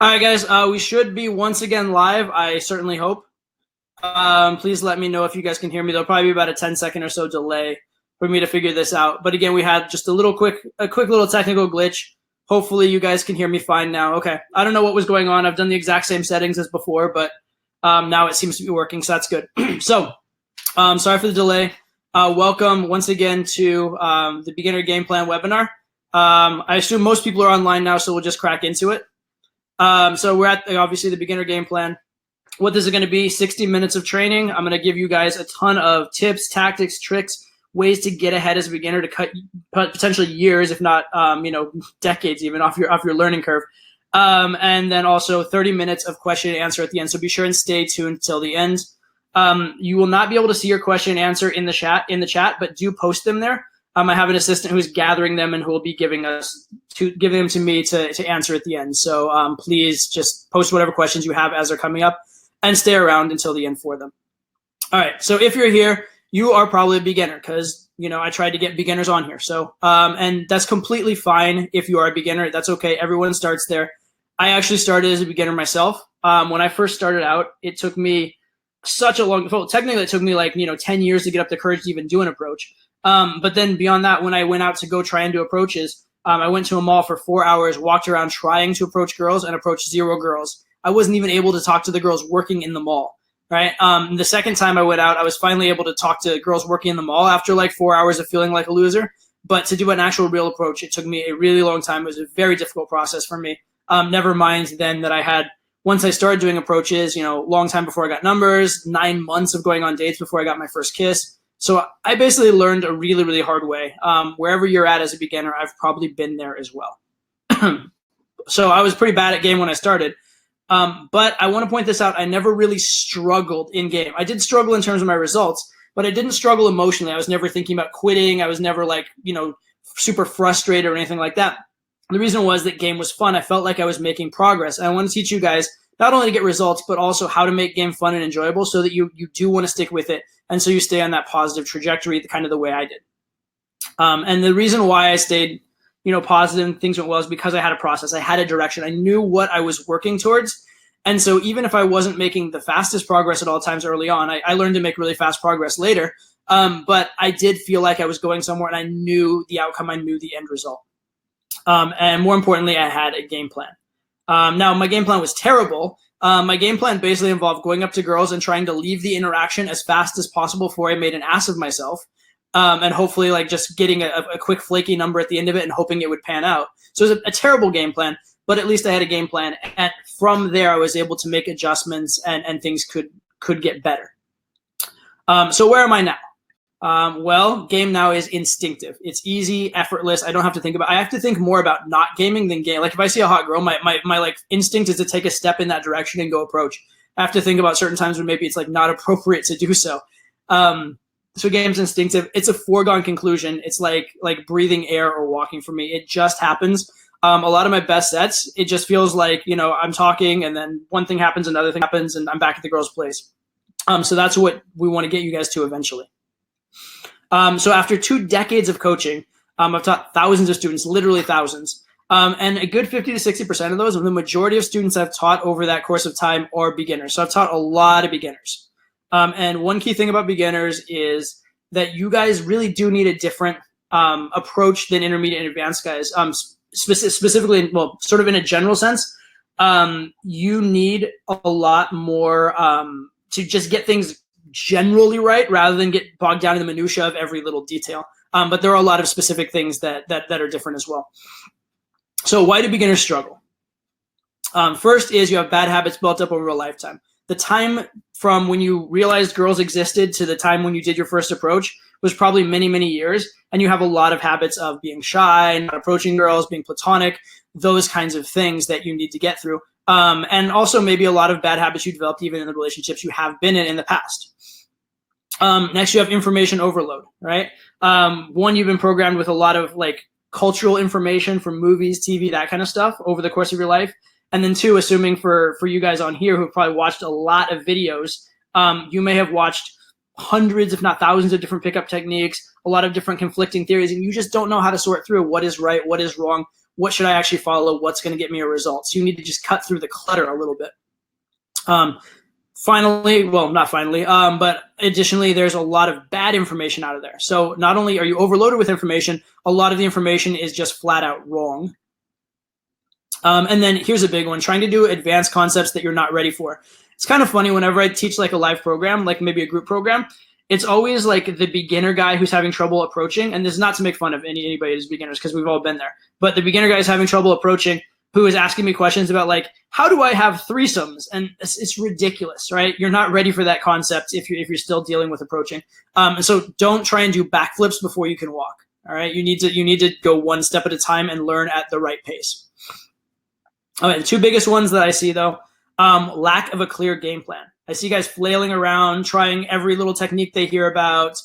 All right, guys, we should be once again live. I certainly hope. Please let me know if you guys can hear me. There'll probably be about a 10-second or so delay for me to figure this out. But again, we had just a quick little technical glitch. Hopefully you guys can hear me fine now. Okay, I don't know what was going on. I've done the exact same settings as before, but now it seems to be working, so that's good. So, sorry for the delay. Welcome once again to the Beginner Game Plan webinar. I assume most people are online now, so we'll just crack into it. So we're at obviously the Beginner Game Plan. What this is going to be, 60 minutes of training. I'm going to give you guys a ton of tips, tactics, tricks, ways to get ahead as a beginner to cut potentially years, if not, decades even off your learning curve. And then also 30 minutes of question and answer at the end. So be sure and stay tuned till the end. You will not be able to see your question and answer in the chat, but do post them there. I have an assistant who's gathering them and who will be giving them to me to answer at the end. So please just post whatever questions you have as they're coming up and stay around until the end for them. All right. So if you're here, you are probably a beginner because, I tried to get beginners on here. So, and that's completely fine if you are a beginner. That's okay. Everyone starts there. I actually started as a beginner myself. When I first started out, it took me technically it took me 10 years to get up the courage to even do an approach. But then beyond that, when I went out to go try and do approaches, I went to a mall for 4 hours, walked around trying to approach girls and approached 0 girls. I wasn't even able to talk to the girls working in the mall, right? The second time I went out, I was finally able to talk to girls working in the mall after 4 hours of feeling like a loser. But to do an actual real approach, it took me a really long time. It was a very difficult process for me. Never mind then that I had, once I started doing approaches, long time before I got numbers, 9 months of going on dates before I got my first kiss. So I basically learned a really, really hard way. Wherever you're at as a beginner, I've probably been there as well. So I was pretty bad at game when I started. But I want to point this out. I never really struggled in game. I did struggle in terms of my results, but I didn't struggle emotionally. I was never thinking about quitting. I was never super frustrated or anything like that. The reason was that game was fun. I felt like I was making progress. And I want to teach you guys not only to get results, but also how to make game fun and enjoyable so that you do want to stick with it. And so you stay on that positive trajectory, kind of the way I did. And the reason why I stayed, positive and things went well is because I had a process. I had a direction. I knew what I was working towards. And so even if I wasn't making the fastest progress at all times early on, I learned to make really fast progress later. But I did feel like I was going somewhere and I knew the outcome. I knew the end result. And more importantly, I had a game plan. Now, my game plan was terrible. My game plan basically involved going up to girls and trying to leave the interaction as fast as possible before I made an ass of myself. And hopefully just getting a quick flaky number at the end of it and hoping it would pan out. So it was a terrible game plan, but at least I had a game plan. And from there, I was able to make adjustments and things could get better. So where am I now? Well, game now is instinctive. It's easy, effortless. I don't have to think about. I have to think more about not gaming than game. Like if I see a hot girl, my instinct is to take a step in that direction and go approach. I have to think about certain times when maybe it's not appropriate to do so. So game's instinctive. It's a foregone conclusion. It's like breathing air or walking for me. It just happens. A lot of my best sets, it just feels like I'm talking and then one thing happens, another thing happens, and I'm back at the girl's place. So that's what we want to get you guys to eventually. So after 2 decades of coaching, I've taught thousands of students, literally thousands. And a good 50 to 60% of those, and the majority of students I've taught over that course of time are beginners. So I've taught a lot of beginners. And one key thing about beginners is that you guys really do need a different approach than intermediate and advanced guys. Specifically, sort of in a general sense, you need a lot more to just get things generally right rather than get bogged down in the minutia of every little detail. But there are a lot of specific things that are different as well. So why do beginners struggle? First is you have bad habits built up over a lifetime. The time from when you realized girls existed to the time when you did your first approach was probably many, many years. And you have a lot of habits of being shy, not approaching girls, being platonic, those kinds of things that you need to get through. And also maybe a lot of bad habits you developed even in the relationships you have been in the past. Next, you have information overload, right? One, you've been programmed with a lot of cultural information from movies, TV, that kind of stuff over the course of your life. And then 2, assuming for you guys on here who've probably watched a lot of videos, you may have watched hundreds, if not thousands of different pickup techniques, a lot of different conflicting theories, and you just don't know how to sort through what is right, what is wrong, what should I actually follow? What's going to get me a result? So you need to just cut through the clutter a little bit. But additionally, there's a lot of bad information out of there. So not only are you overloaded with information, a lot of the information is just flat out wrong. And then here's a big one, trying to do advanced concepts that you're not ready for. It's kind of funny whenever I teach like a live program, like maybe a group program, it's always like the beginner guy who's having trouble approaching. And this is not to make fun of anybody who's beginners, because we've all been there. But the beginner guy is having trouble approaching, who is asking me questions about like, how do I have threesomes? And it's ridiculous, right? You're not ready for that concept if you're still dealing with approaching. And so don't try and do backflips before you can walk. All right, you need to go one step at a time and learn at the right pace. All right, the two biggest ones that I see though, lack of a clear game plan. I see guys flailing around, trying every little technique they hear about.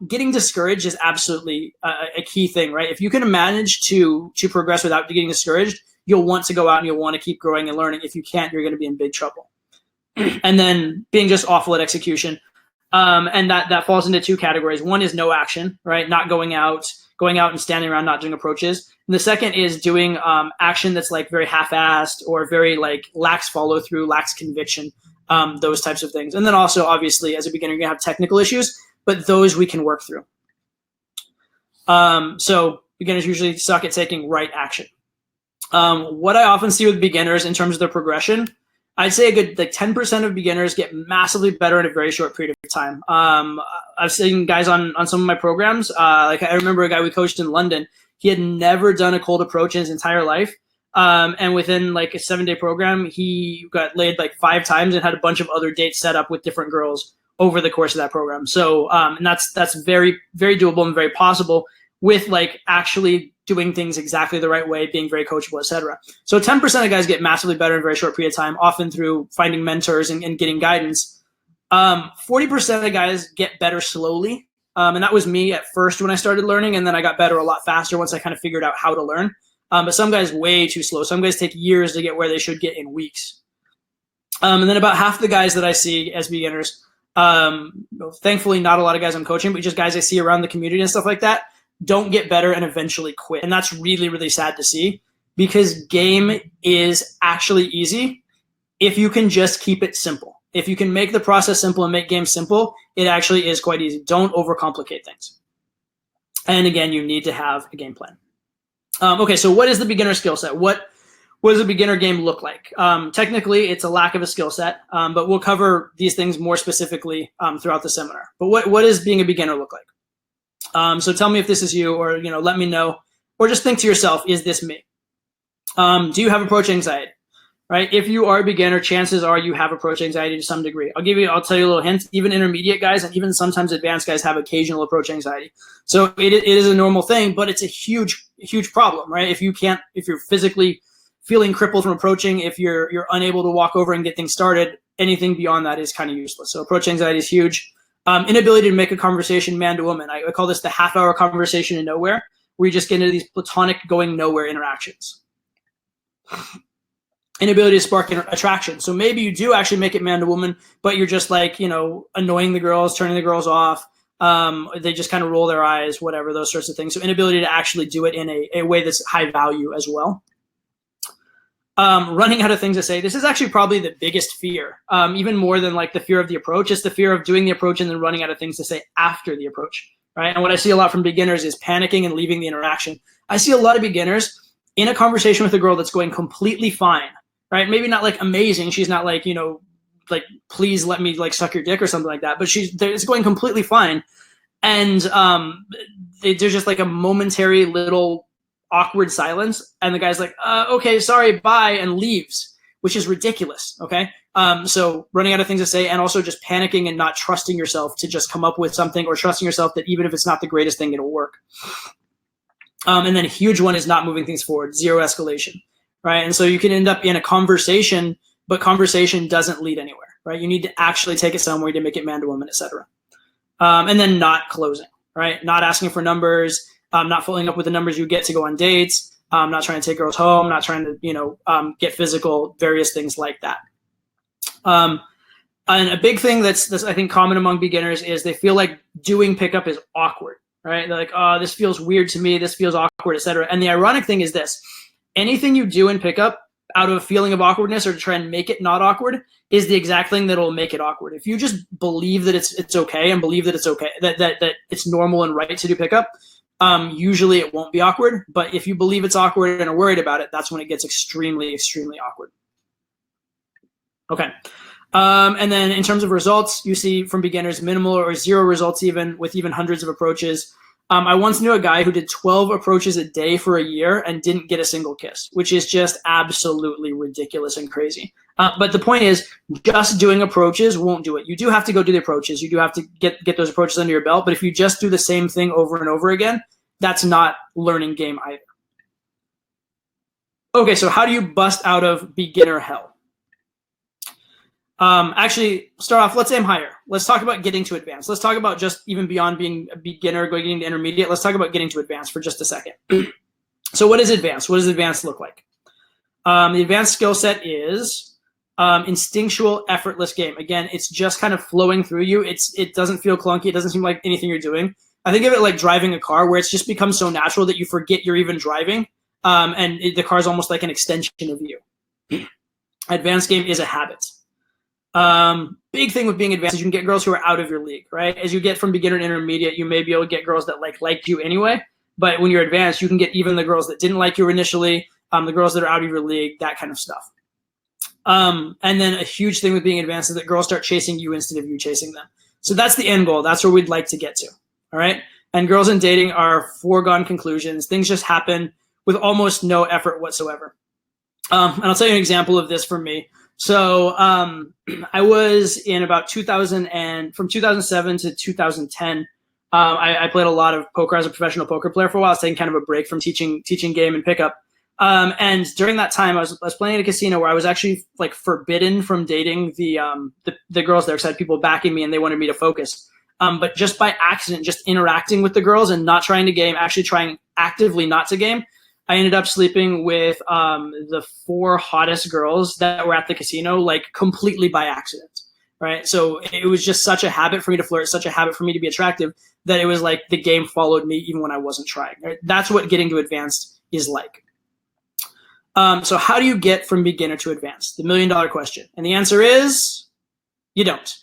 Getting discouraged is absolutely a key thing, right? If you can manage to progress without getting discouraged, you'll want to go out and you'll want to keep growing and learning. If you can't, you're going to be in big trouble. And then being just awful at execution. And that falls into two categories. One is no action, right? Not going out and standing around, not doing approaches. And the second is doing action that's like very half-assed or very like lacks follow through, lacks conviction, those types of things. And then also, obviously, as a beginner, you're going to have technical issues, but those we can work through. So beginners usually suck at taking right action. What I often see with beginners in terms of their progression, I'd say a good like 10% of beginners get massively better in a very short period of time. I've seen guys on some of my programs. Like I remember a guy we coached in London. He had never done a cold approach in his entire life. And within like a 7-day program, he got laid like 5 times and had a bunch of other dates set up with different girls over the course of that program. So, and that's very, very doable and very possible with like actually doing things exactly the right way, being very coachable, etc. So 10% of guys get massively better in a very short period of time, often through finding mentors and getting guidance. 40% of guys get better slowly. And that was me at first when I started learning, and then I got better a lot faster once I kind of figured out how to learn. But some guys way too slow. Some guys take years to get where they should get in weeks. And then about half the guys that I see as beginners, thankfully not a lot of guys I'm coaching, but just guys I see around the community and stuff like that, don't get better and eventually quit. And that's really, really sad to see, because game is actually easy if you can just keep it simple. If you can make the process simple and make games simple, it actually is quite easy. Don't overcomplicate things. And again, you need to have a game plan. Okay, so what is the beginner skill set? What does a beginner game look like? Technically, it's a lack of a skill set, but we'll cover these things more specifically throughout the seminar. But what does being a beginner look like? So tell me if this is you, or let me know, or just think to yourself, is this me? Do you have approach anxiety? Right? If you are a beginner, chances are you have approach anxiety to some degree. I'll tell you a little hint. Even intermediate guys and even sometimes advanced guys have occasional approach anxiety. So it is a normal thing, but it's a huge, huge problem, right? If you're physically feeling crippled from approaching, if you're unable to walk over and get things started, anything beyond that is kind of useless. So approach anxiety is huge. Inability to make a conversation man to woman. I call this the half-hour conversation in nowhere, where you just get into these platonic going nowhere interactions. Inability to spark attraction. So maybe you do actually make it man to woman, but you're just like, annoying the girls, turning the girls off. They just kind of roll their eyes, whatever, those sorts of things. So inability to actually do it in a way that's high value as well. Running out of things to say. This is actually probably the biggest fear, even more than like the fear of the approach. It's the fear of doing the approach and then running out of things to say after the approach, right? And what I see a lot from beginners is panicking and leaving the interaction. I see a lot of beginners in a conversation with a girl that's going completely fine, right? Maybe not like amazing. She's not like, like, please let me like suck your dick or something like that, but it's going completely fine. And there's just like a momentary little awkward silence, and the guy's like, okay, sorry, bye, and leaves, which is ridiculous. Okay. So running out of things to say, and also just panicking and not trusting yourself to just come up with something, or trusting yourself that even if it's not the greatest thing, it'll work. And then a huge one is not moving things forward, zero escalation, right? And so you can end up in a conversation, but conversation doesn't lead anywhere, right? You need to actually take it somewhere to make it man to woman, etc. And then not closing, right? Not asking for numbers, not following up with the numbers you get to go on dates, not trying to take girls home, not trying to, get physical, various things like that. And a big thing that's I think common among beginners is they feel like doing pickup is awkward, right? They're like, oh, this feels weird to me. This feels awkward, etc. And the ironic thing is this: anything you do in pickup out of a feeling of awkwardness or to try and make it not awkward is the exact thing that'll make it awkward. If you just believe that it's okay and believe that it's okay, that it's normal and right to do pickup, usually it won't be awkward. But if you believe it's awkward and are worried about it, that's when it gets extremely, extremely awkward. Okay. And then in terms of results, you see from beginners minimal or zero results even with even hundreds of approaches. I once knew a guy who did 12 approaches a day for a year and didn't get a single kiss, which is just absolutely ridiculous and crazy. But the point is, just doing approaches won't do it. You do have to go do the approaches. You do have to get those approaches under your belt. But if you just do the same thing over and over again, that's not learning game either. Okay, so how do you bust out of beginner hell? Actually, start off, let's aim higher. Let's talk about getting to advanced. Let's talk about just even beyond being a beginner, going to intermediate. Let's talk about getting to advanced for just a second. So what is advanced? What does advanced look like? The advanced skill set is instinctual, effortless game. Again, it's just kind of flowing through you. It doesn't feel clunky. It doesn't seem like anything you're doing. I think of it like driving a car where it's just become so natural that you forget you're even driving. And the car is almost like an extension of you. Advanced game is a habit. Big thing with being advanced is you can get girls who are out of your league, right? As you get from beginner to intermediate, you may be able to get girls that liked you anyway. But when you're advanced, you can get even the girls that didn't like you initially, the girls that are out of your league, that kind of stuff. And then a huge thing with being advanced is that girls start chasing you instead of you chasing them. So that's the end goal. That's where we'd like to get to. All right. And girls in dating are foregone conclusions. Things just happen with almost no effort whatsoever. And I'll tell you an example of this for me. So I was in about 2000 and from 2007 to 2010, I played a lot of poker as a professional poker player for a while. I was taking kind of a break from teaching game and pickup. And during that time, I was playing at a casino where I was actually like forbidden from dating the girls there because I had people backing me and they wanted me to focus. But just by accident, just interacting with the girls and not trying to game, actually trying actively not to game, I ended up sleeping with the 4 hottest girls that were at the casino, like completely by accident, right? So it was just such a habit for me to flirt, such a habit for me to be attractive that it was like the game followed me even when I wasn't trying. Right? That's what getting to advanced is like. So how do you get from beginner to advanced? The $1 million question. And the answer is you don't.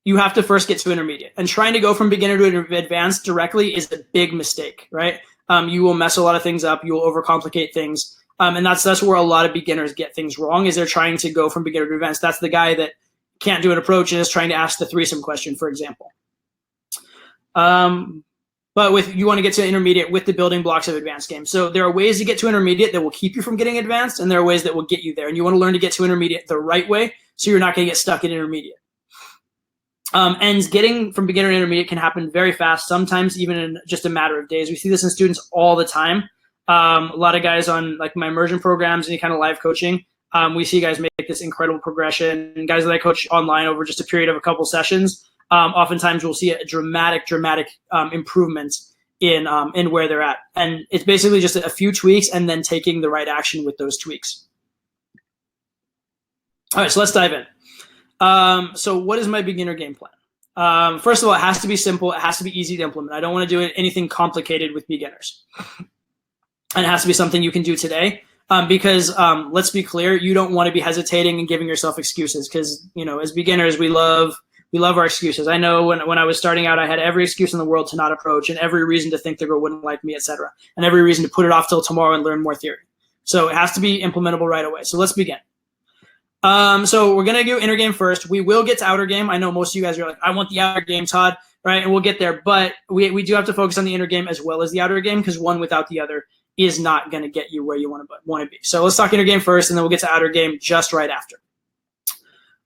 You have to first get to intermediate. And trying to go from beginner to advanced directly is a big mistake, right? You will mess a lot of things up. You will overcomplicate things. And that's where a lot of beginners get things wrong is they're trying to go from beginner to advanced. That's the guy that can't do an approach and is trying to ask the threesome question, for example. But you want to get to intermediate with the building blocks of advanced games. So there are ways to get to intermediate that will keep you from getting advanced, and there are ways that will get you there. And you want to learn to get to intermediate the right way so you're not going to get stuck in intermediate. And getting from beginner to intermediate can happen very fast, sometimes even in just a matter of days. We see this in students all the time. A lot of guys on like my immersion programs, any kind of live coaching, we see guys make this incredible progression. And guys that I coach online over just a period of a couple sessions, oftentimes we'll see a dramatic improvement in where they're at. And it's basically just a few tweaks and then taking the right action with those tweaks. All right, so let's dive in. So what is my beginner game plan? First of all, it has to be simple. It has to be easy to implement. I don't want to do anything complicated with beginners. And it has to be something you can do today. Because let's be clear, you don't want to be hesitating and giving yourself excuses because, as beginners, we love our excuses. I know when I was starting out, I had every excuse in the world to not approach and every reason to think the girl wouldn't like me, etc. And every reason to put it off till tomorrow and learn more theory. So it has to be implementable right away. So let's begin. So we're going to do inner game first. We will get to outer game. I know most of you guys are like, I want the outer game, Todd, right? And we'll get there. But we do have to focus on the inner game as well as the outer game because one without the other is not going to get you where you want to be. So let's talk inner game first, and then we'll get to outer game just right after.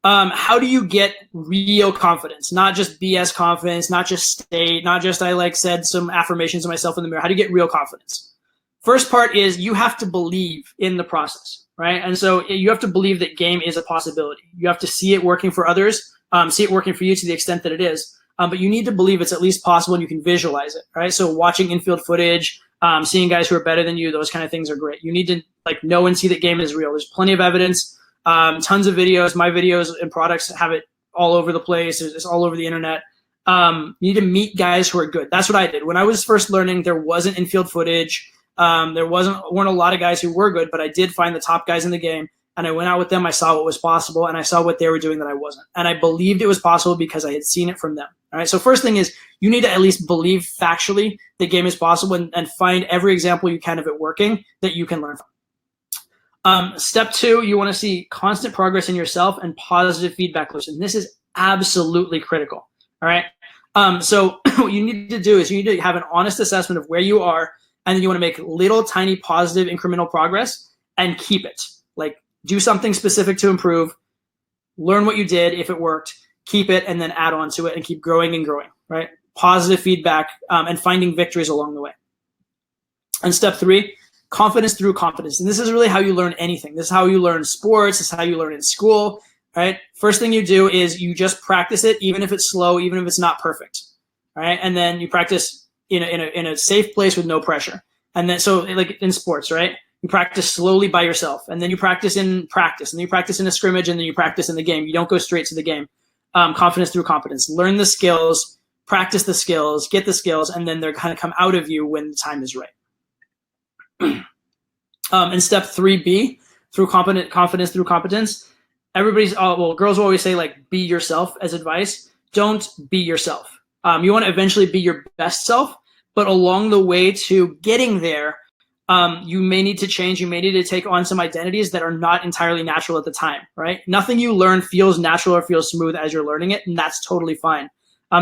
How do you get real confidence? Not just BS confidence, not just state, not just I said some affirmations to myself in the mirror. How do you get real confidence? First part is you have to believe in the process. Right. And so you have to believe that game is a possibility. You have to see it working for others, see it working for you to the extent that it is. But you need to believe it's at least possible and you can visualize it. Right. So watching infield footage, seeing guys who are better than you, those kind of things are great. You need to know and see that game is real. There's plenty of evidence, tons of videos. My videos and products have it all over the place. It's all over the internet. You need to meet guys who are good. That's what I did. When I was first learning, there wasn't infield footage. There weren't a lot of guys who were good, but I did find the top guys in the game, and I went out with them. I saw what was possible, and I saw what they were doing that I wasn't. And I believed it was possible because I had seen it from them. All right. So first thing is you need to at least believe factually the game is possible and find every example you can of it working that you can learn from. Step 2, you want to see constant progress in yourself and positive feedback loops. And this is absolutely critical. All right. So what you need to do is you need to have an honest assessment of where you are, and then you want to make little tiny positive incremental progress and keep it. Like, do something specific to improve, learn what you did if it worked, keep it, and then add on to it and keep growing and growing, right? Positive feedback and finding victories along the way. And step 3, confidence through competence. And this is really how you learn anything. This is how you learn sports. This is how you learn in school, right? First thing you do is you just practice it, even if it's slow, even if it's not perfect, right? And then you practice in a safe place with no pressure. And then, so like in sports, right? You practice slowly by yourself, and then you practice in practice, and then you practice in a scrimmage, and then you practice in the game. You don't go straight to the game. Confidence through competence. Learn the skills, practice the skills, get the skills, and then they're kind of come out of you when the time is right. And step 3B, through confidence through competence. Girls will always say like, be yourself as advice. Don't be yourself. You want to eventually be your best self, but along the way to getting there, you may need to change. You may need to take on some identities that are not entirely natural at the time, right? Nothing you learn feels natural or feels smooth as you're learning it, and that's totally fine.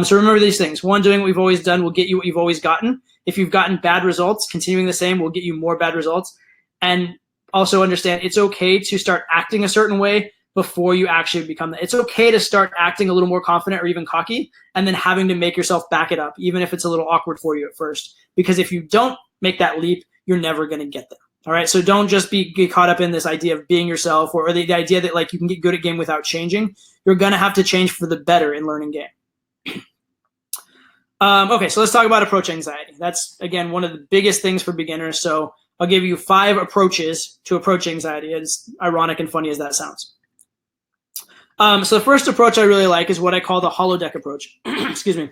So remember these things. 1, doing what we've always done will get you what you've always gotten. If you've gotten bad results, continuing the same will get you more bad results. And also understand it's okay to start acting a certain way before you actually become that. It's okay to start acting a little more confident or even cocky, and then having to make yourself back it up, even if it's a little awkward for you at first. Because if you don't make that leap, you're never going to get there. All right. So don't just get caught up in this idea of being yourself, or the idea that like you can get good at game without changing. You're going to have to change for the better in learning game. Okay. So let's talk about approach anxiety. That's, again, one of the biggest things for beginners. So I'll give you 5 approaches to approach anxiety, as ironic and funny as that sounds. So the first approach I really like is what I call the holodeck approach. Excuse me.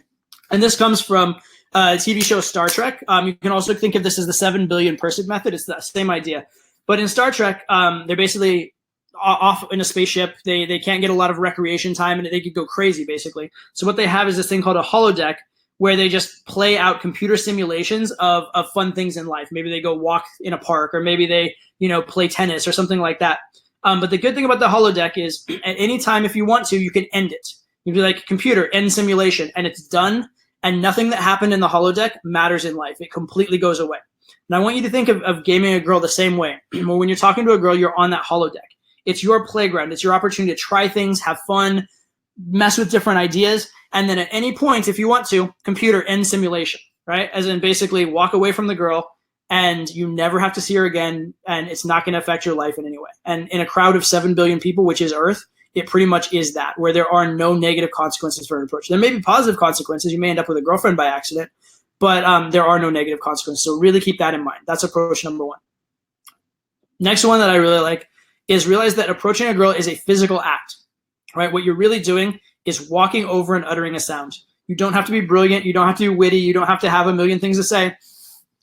And this comes from TV show Star Trek. You can also think of this as the 7 billion person method. It's the same idea. But in Star Trek, they're basically off in a spaceship. They can't get a lot of recreation time, and they could go crazy, basically. So what they have is this thing called a holodeck, where they just play out computer simulations of fun things in life. Maybe they go walk in a park, or maybe they play tennis or something like that. But the good thing about the holodeck is at any time, if you want to, you can end it. You'd be like, computer, end simulation, and it's done. And nothing that happened in the holodeck matters in life. It completely goes away. And I want you to think of gaming a girl the same way. When you're talking to a girl, you're on that holodeck. It's your playground. It's your opportunity to try things, have fun, mess with different ideas. And then at any point, if you want to, computer, end simulation, right? As in basically walk away from the girl, and you never have to see her again, and it's not going to affect your life in any way. And in a crowd of 7 billion people, which is Earth, it pretty much is that, where there are no negative consequences for an approach. There may be positive consequences. You may end up with a girlfriend by accident, but there are no negative consequences. So really keep that in mind. That's approach number 1. Next one that I really like is realize that approaching a girl is a physical act, right? What you're really doing is walking over and uttering a sound. You don't have to be brilliant. You don't have to be witty. You don't have to have a million things to say.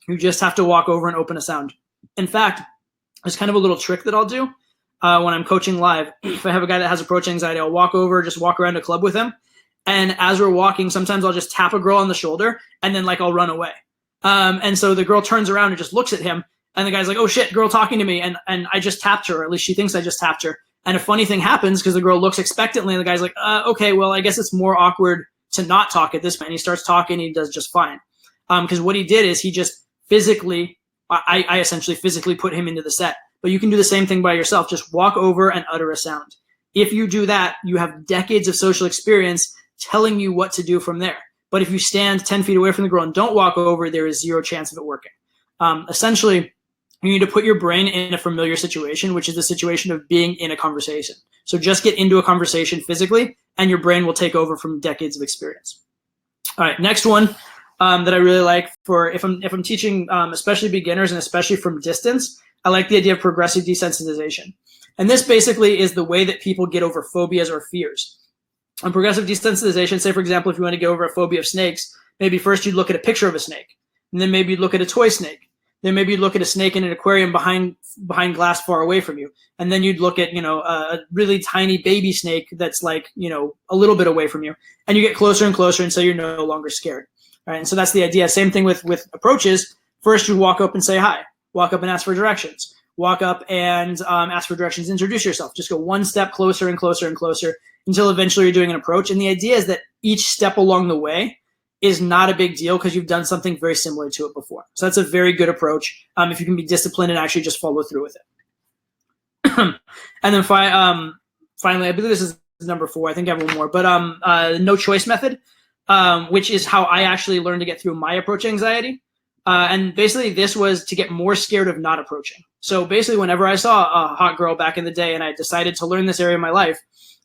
You just have to walk over and open a sound. In fact, there's kind of a little trick that I'll do when I'm coaching live. If I have a guy that has approach anxiety, I'll walk over, just walk around a club with him. And as we're walking, sometimes I'll just tap a girl on the shoulder, and then like I'll run away. And so the girl turns around and just looks at him, and the guy's like, oh shit, girl talking to me. And I just tapped her, or at least she thinks I just tapped her. And a funny thing happens because the girl looks expectantly, and the guy's like, okay, well, I guess it's more awkward to not talk at this point. And he starts talking, and he does just fine. Because what he did is he just physically, I essentially physically put him into the set. But you can do the same thing by yourself. Just walk over and utter a sound. If you do that, you have decades of social experience telling you what to do from there. But if you stand 10 feet away from the girl and don't walk over, there is zero chance of it working. Essentially, you need to put your brain in a familiar situation, which is the situation of being in a conversation. So just get into a conversation physically, and your brain will take over from decades of experience. All right, next one that I really like for if I'm teaching, especially beginners and especially from distance, I like the idea of progressive desensitization. And this basically is the way that people get over phobias or fears. On progressive desensitization, say, for example, if you want to get over a phobia of snakes, maybe first you'd look at a picture of a snake, and then maybe you'd look at a toy snake. Then maybe you'd look at a snake in an aquarium behind glass far away from you. And then you'd look at, a really tiny baby snake that's like, a little bit away from you. And you get closer and closer until you're no longer scared. All right. And so that's the idea. Same thing with approaches. First, you walk up and say hi. Walk up and ask for directions. Walk up and ask for directions. Introduce yourself. Just go one step closer and closer and closer until eventually you're doing an approach. And the idea is that each step along the way is not a big deal because you've done something very similar to it before. So that's a very good approach if you can be disciplined and actually just follow through with it. And then finally, I believe this is number 4. I think I have one more, but no choice method, which is how I actually learned to get through my approach anxiety. And basically this was to get more scared of not approaching. So basically whenever I saw a hot girl back in the day and I decided to learn this area of my life,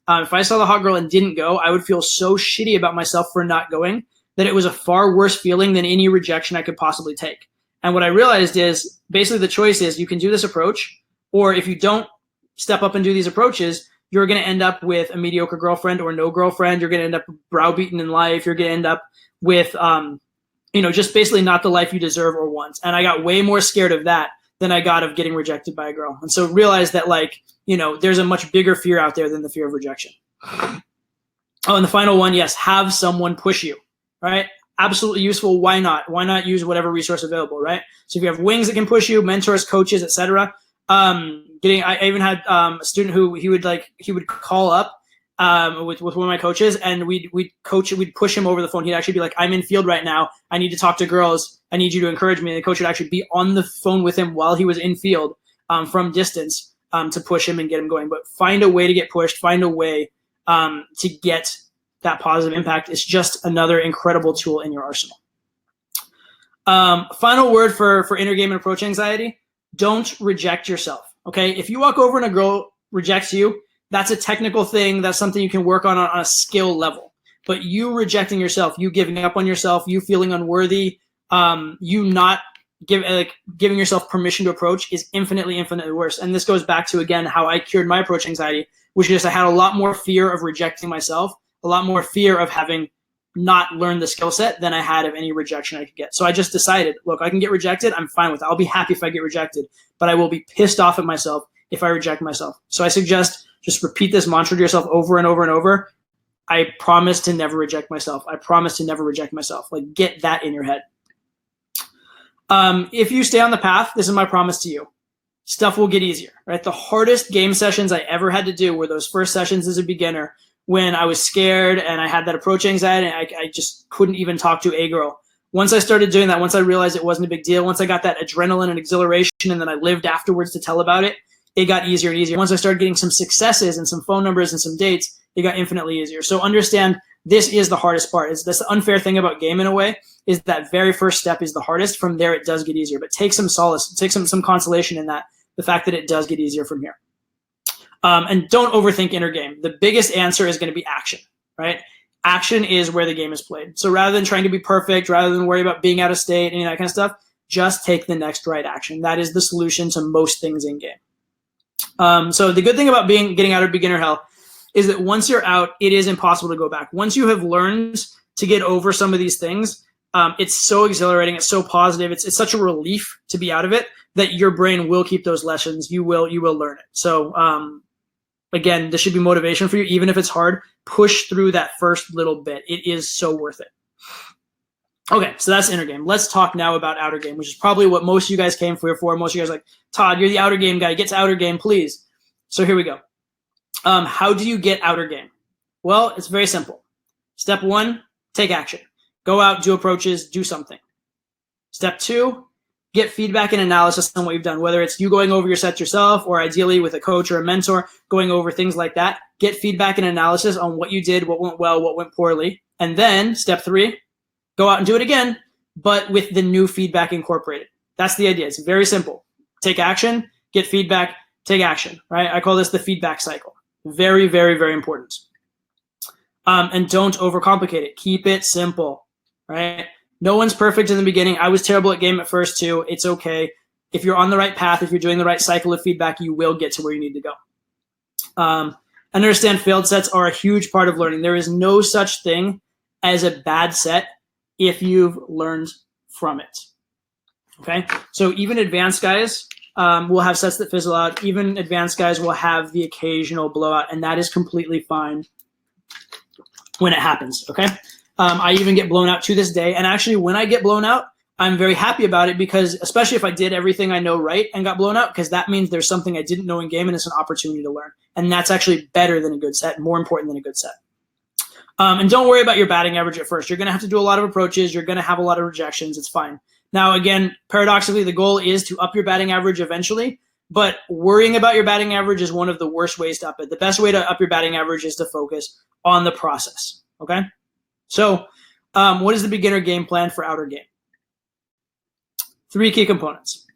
if I saw the hot girl and didn't go, I would feel so shitty about myself for not going that it was a far worse feeling than any rejection I could possibly take. And what I realized is basically the choice is you can do this approach, or if you don't step up and do these approaches, you're going to end up with a mediocre girlfriend or no girlfriend. You're going to end up browbeaten in life. You're going to end up with, just basically not the life you deserve or want. And I got way more scared of that than I got of getting rejected by a girl. And so realize that there's a much bigger fear out there than the fear of rejection. Oh, and the final one, yes, have someone push you. Right? Absolutely useful. Why not? Why not use whatever resource available, right? So if you have wings that can push you, mentors, coaches, etc. I even had a student who he would call up with one of my coaches, and we'd push him over the phone. He'd actually be like, "I'm in field right now. I need to talk to girls. I need you to encourage me." And the coach would actually be on the phone with him while he was in field from distance to push him and get him going. But find a way to get pushed. Find a way to get that positive impact. Is just another incredible tool in your arsenal. Final word for inner game and approach anxiety: don't reject yourself. Okay, if you walk over and a girl rejects you, that's a technical thing. That's something you can work on a skill level. But you rejecting yourself, you giving up on yourself, you feeling unworthy, you not giving yourself permission to approach is infinitely worse. And this goes back to, again, how I cured my approach anxiety, which is I had a lot more fear of rejecting myself, a lot more fear of having not learned the skill set than I had of any rejection I could get. So I just decided, look, I can get rejected. I'm fine with it. I'll be happy if I get rejected, but I will be pissed off at myself if I reject myself. So I suggest just repeat this mantra to yourself over and over and over. I promise to never reject myself. I promise to never reject myself. Get that in your head. If you stay on the path, this is my promise to you. Stuff will get easier, right? The hardest game sessions I ever had to do were those first sessions as a beginner, when I was scared and I had that approach anxiety and I just couldn't even talk to a girl. Once I started doing that, once I realized it wasn't a big deal, once I got that adrenaline and exhilaration and then I lived afterwards to tell about it, it got easier and easier. Once I started getting some successes and some phone numbers and some dates, it got infinitely easier. So understand this is the hardest part. Is this the unfair thing about game in a way is that very first step is the hardest. From there, it does get easier. But take some solace, take some consolation in that, the fact that it does get easier from here. And don't overthink inner game. The biggest answer is going to be action, right? Action is where the game is played. So rather than trying to be perfect, rather than worry about being out of state, any of that kind of stuff, just take the next right action. That is the solution to most things in game. So the good thing about getting out of beginner hell is that once you're out, it is impossible to go back. Once you have learned to get over some of these things, it's so exhilarating. It's so positive. It's such a relief to be out of it that your brain will keep those lessons. You will learn it. So, again, this should be motivation for you. Even if it's hard, push through that first little bit. It is so worth it. Okay, so that's inner game. Let's talk now about outer game, which is probably what most of you guys came here for. Most of you guys are like, Todd, you're the outer game guy. Get to outer game, please. So here we go. How do you get outer game? Well, it's very simple. Step 1, take action. Go out, do approaches, do something. Step 2, get feedback and analysis on what you've done, whether it's you going over your sets yourself or ideally with a coach or a mentor, going over things like that. Get feedback and analysis on what you did, what went well, what went poorly. And then step 3, go out and do it again, but with the new feedback incorporated. That's the idea. It's very simple. Take action, get feedback, take action, right? I call this the feedback cycle. Very, very, very important. And don't overcomplicate it. Keep it simple, right? No one's perfect in the beginning. I was terrible at game at first too. It's okay. If you're on the right path, if you're doing the right cycle of feedback, you will get to where you need to go. Understand failed sets are a huge part of learning. There is no such thing as a bad set if you've learned from it. Okay, so even advanced guys will have sets that fizzle out. Even advanced guys will have the occasional blowout, and that is completely fine when it happens. Okay, I even get blown out to this day, and actually when I get blown out, I'm very happy about it, because especially if I did everything I know right and got blown out, because that means there's something I didn't know in game and it's an opportunity to learn. And that's actually better than a good set, more important than a good set. And don't worry about your batting average at first. You're going to have to do a lot of approaches. You're going to have a lot of rejections. It's fine. Now, again, paradoxically, the goal is to up your batting average eventually, but worrying about your batting average is one of the worst ways to up it. The best way to up your batting average is to focus on the process. Okay? So what is the beginner game plan for outer game? 3 key components.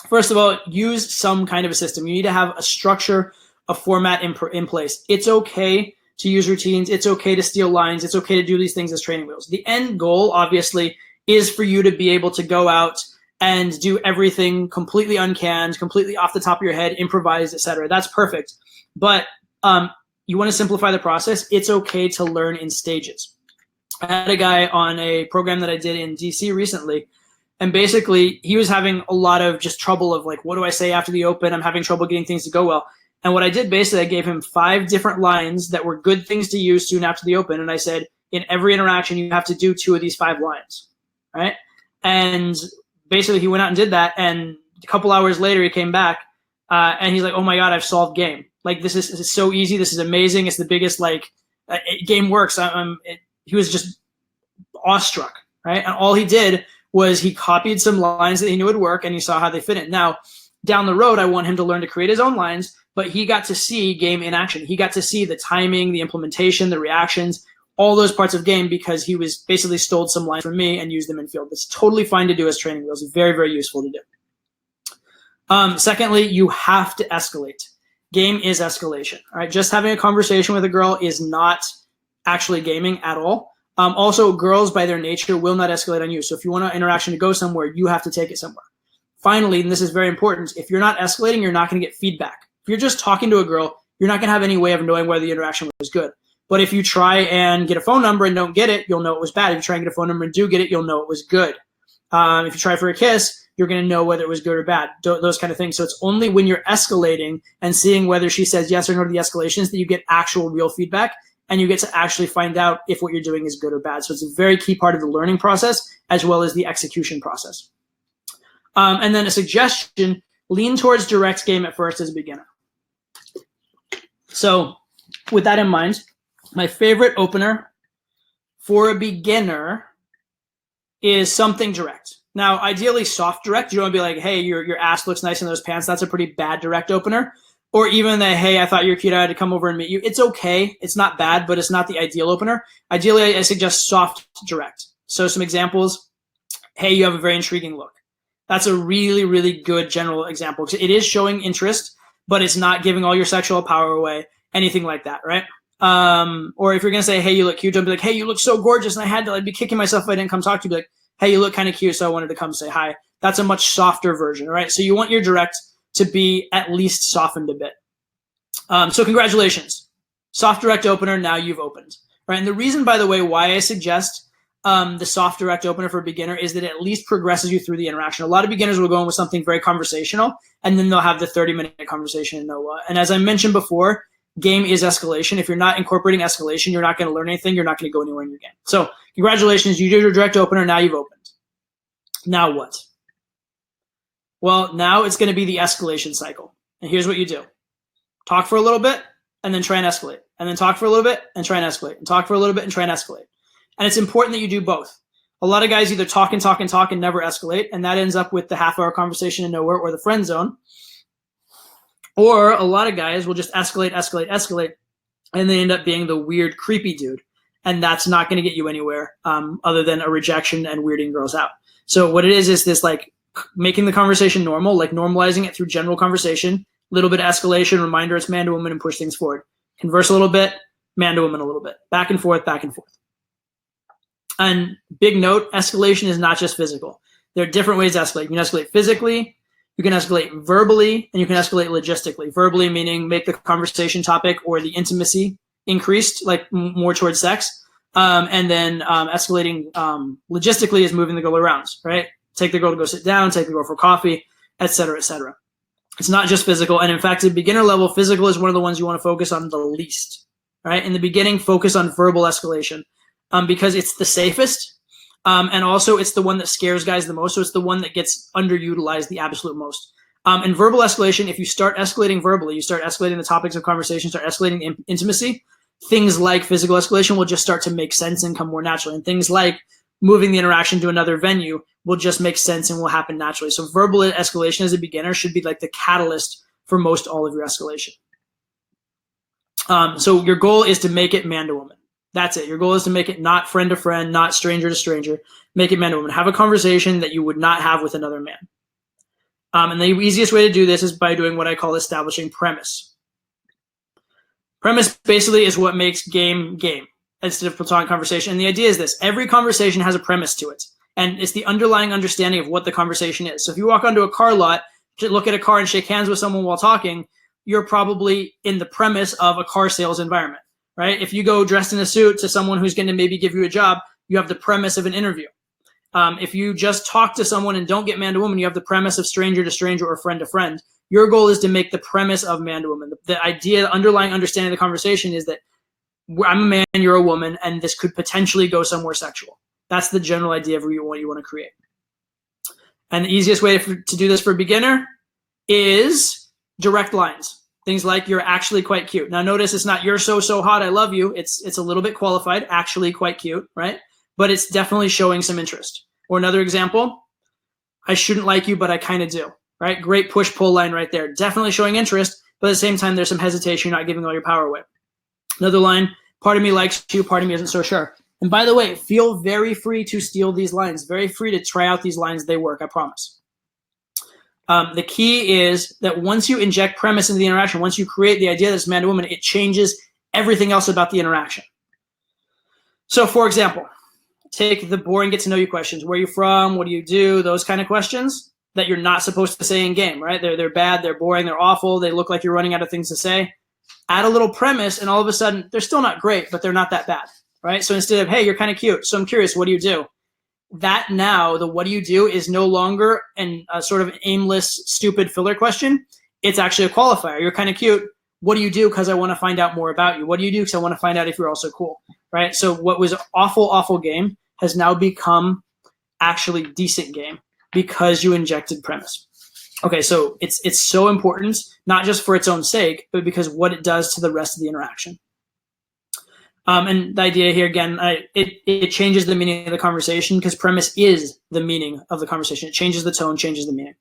First of all, use some kind of a system. You need to have a structure, a format in place. It's okay to use routines. It's okay to steal lines. It's okay to do these things as training wheels. The end goal, obviously, is for you to be able to go out and do everything completely uncanned, completely off the top of your head, improvised, etc. That's perfect. But you want to simplify the process. It's okay to learn in stages. I had a guy on a program that I did in DC recently, and basically he was having a lot of just trouble of like, what do I say after the open? I'm having trouble getting things to go well. And what I did, basically, I gave him 5 different lines that were good things to use soon after the open. And I said, in every interaction, you have to do 2 of these 5 lines, right? And basically he went out and did that. And a couple hours later, he came back and he's like, oh my God, I've solved game. Like, this is so easy. This is amazing. It's the biggest, like, game works. He was just awestruck, right? And all he did was he copied some lines that he knew would work, and he saw how they fit in. Now, down the road, I want him to learn to create his own lines, but he got to see game in action. He got to see the timing, the implementation, the reactions, all those parts of game, because he was basically stole some lines from me and used them in field. It's totally fine to do as training wheels. Very, very useful to do. Secondly, you have to escalate. Game is escalation. All right, just having a conversation with a girl is not actually gaming at all. Also, girls by their nature will not escalate on you. So if you want an interaction to go somewhere, you have to take it somewhere. Finally, and this is very important, if you're not escalating, you're not going to get feedback. If you're just talking to a girl, you're not going to have any way of knowing whether the interaction was good. But if you try and get a phone number and don't get it, you'll know it was bad. If you try and get a phone number and do get it, you'll know it was good. If you try for a kiss, you're going to know whether it was good or bad, those kind of things. So it's only when you're escalating and seeing whether she says yes or no to the escalations that you get actual real feedback, and you get to actually find out if what you're doing is good or bad. So it's a very key part of the learning process as well as the execution process. And then a suggestion, lean towards direct game at first as a beginner. So with that in mind, my favorite opener for a beginner is something direct. Now, ideally soft direct. You don't want to be like, hey, your ass looks nice in those pants. That's a pretty bad direct opener. Or even the, hey, I thought you were cute, I had to come over and meet you. It's okay. It's not bad, but it's not the ideal opener. Ideally, I suggest soft direct. So some examples, hey, you have a very intriguing look. That's a really, really good general example. It is showing interest, but it's not giving all your sexual power away, anything like that, right? Or if you're going to say, hey, you look cute, don't be like, hey, you look so gorgeous, and I had to be kicking myself if I didn't come talk to you. Be like, hey, you look kind of cute, so I wanted to come say hi. That's a much softer version, right? So you want your direct to be at least softened a bit. So congratulations. Soft direct opener, now you've opened. Right? And the reason, by the way, why I suggest the soft direct opener for a beginner is that it at least progresses you through the interaction. A lot of beginners will go in with something very conversational, and then they'll have the 30-minute conversation and know what. And as I mentioned before, game is escalation. If you're not incorporating escalation, you're not going to learn anything. You're not going to go anywhere in your game. So congratulations, you did your direct opener, now you've opened. Now what? Well, now it's going to be the escalation cycle. And here's what you do. Talk for a little bit, and then try and escalate. And then talk for a little bit, and try and escalate. And talk for a little bit, and try and escalate. And it's important that you do both. A lot of guys either talk and talk and talk and never escalate, and that ends up with the half-hour conversation in nowhere or the friend zone. Or a lot of guys will just escalate, escalate, escalate, and they end up being the weird, creepy dude. And that's not going to get you anywhere other than a rejection and weirding girls out. So what it is this like making the conversation normal, like normalizing it through general conversation, little bit of escalation, reminder it's man to woman, and push things forward. Converse a little bit, man to woman a little bit. Back and forth, back and forth. And big note, escalation is not just physical. There are different ways to escalate. You can escalate physically, You can escalate verbally, and you can escalate logistically. Verbally meaning make the conversation topic or the intimacy increased, like more towards sex. And then escalating logistically is moving the girl around, right? Take the girl to go sit down, take the girl for coffee, et cetera, et cetera. It's not just physical. And in fact, at beginner level, physical is one of the ones you want to focus on the least, right? In the beginning, focus on verbal escalation because it's the safest. And also it's the one that scares guys the most. So it's the one that gets underutilized the absolute most. And verbal escalation, if you start escalating verbally, you start escalating the topics of conversation, start escalating intimacy, things like physical escalation will just start to make sense and come more naturally. And things like moving the interaction to another venue will just make sense and will happen naturally. So verbal escalation as a beginner should be like the catalyst for most all of your escalation. So your goal is to make it man to woman. That's it. Your goal is to make it not friend to friend, not stranger to stranger. Make it man to woman. Have a conversation that you would not have with another man. And the easiest way to do this is by doing what I call establishing premise. Premise basically is what makes game instead of platonic conversation. And the idea is this. Every conversation has a premise to it. And it's the underlying understanding of what the conversation is. So if you walk onto a car lot, to look at a car and shake hands with someone while talking, you're probably in the premise of a car sales environment, right? If you go dressed in a suit to someone who's going to maybe give you a job, you have the premise of an interview. If you just talk to someone and don't get man to woman, you have the premise of stranger to stranger or friend to friend. Your goal is to make the premise of man to woman. The idea, the underlying understanding of the conversation is that I'm a man, you're a woman, and this could potentially go somewhere sexual. That's the general idea of what you want to create. And the easiest way to do this for a beginner is direct lines. Things like, you're actually quite cute. Now notice it's not, you're so hot, I love you. It's a little bit qualified, actually quite cute, right? But it's definitely showing some interest. Or another example, I shouldn't like you, but I kind of do, right? Great push-pull line right there. Definitely showing interest, but at the same time, there's some hesitation. You're not giving all your power away. Another line, part of me likes you, part of me isn't so sure. And by the way, feel very free to steal these lines, very free to try out these lines. They work, I promise. The key is that once you inject premise into the interaction, once you create the idea that it's man to woman, it changes everything else about the interaction. So for example, take the boring get to know you questions. Where are you from? What do you do? Those kind of questions that you're not supposed to say in game, right? They're bad, they're boring, they're awful. They look like you're running out of things to say. Add a little premise and all of a sudden they're still not great, but they're not that bad, right? So instead of, hey, you're kind of cute, so I'm curious, what do you do? That now, the what do you do is no longer a sort of aimless, stupid filler question. It's actually a qualifier. You're kind of cute. What do you do? Because I want to find out more about you. What do you do? Because I want to find out if you're also cool, right? So what was awful game has now become actually decent game because you injected premise. Okay, so it's so important, not just for its own sake, but because what it does to the rest of the interaction. And the idea here, again, it changes the meaning of the conversation because premise is the meaning of the conversation. It changes the tone, changes the meaning.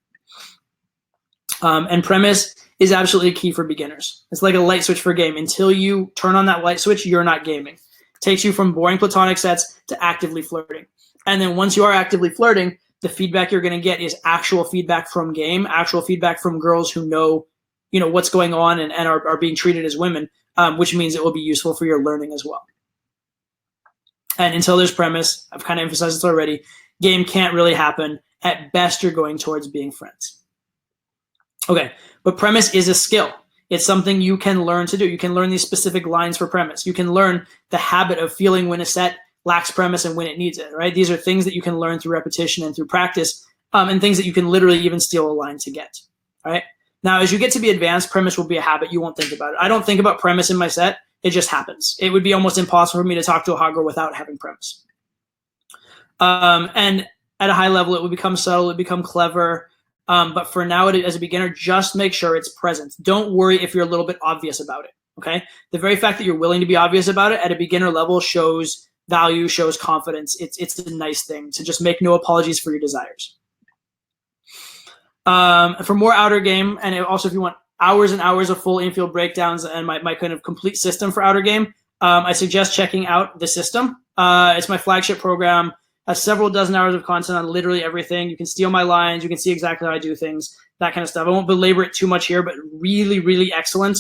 And premise is absolutely key for beginners. It's like a light switch for a game. Until you turn on that light switch, you're not gaming. It takes you from boring platonic sets to actively flirting. And then once you are actively flirting, the feedback you're going to get is actual feedback from game, actual feedback from girls who know, what's going on and are being treated as women. Which means it will be useful for your learning as well. And until there's premise, I've kind of emphasized this already, game can't really happen. At best, you're going towards being friends. Okay, but premise is a skill. It's something you can learn to do. You can learn these specific lines for premise. You can learn the habit of feeling when a set lacks premise and when it needs it, right? These are things that you can learn through repetition and through practice, and things that you can literally even steal a line to get, right? Now, as you get to be advanced, premise will be a habit. You won't think about it. I don't think about premise in my set. It just happens. It would be almost impossible for me to talk to a hot girl without having premise. And at a high level, it will become subtle. It will become clever. But for now, as a beginner, just make sure it's present. Don't worry if you're a little bit obvious about it, okay? The very fact that you're willing to be obvious about it at a beginner level shows value, shows confidence. It's a nice thing to just make no apologies for your desires. For more outer game, and also if you want hours and hours of full infield breakdowns and my kind of complete system for outer game, I suggest checking out the system. It's my flagship program, has several dozen hours of content on literally everything. You can steal my lines. You can see exactly how I do things, that kind of stuff. I won't belabor it too much here, but really, really excellent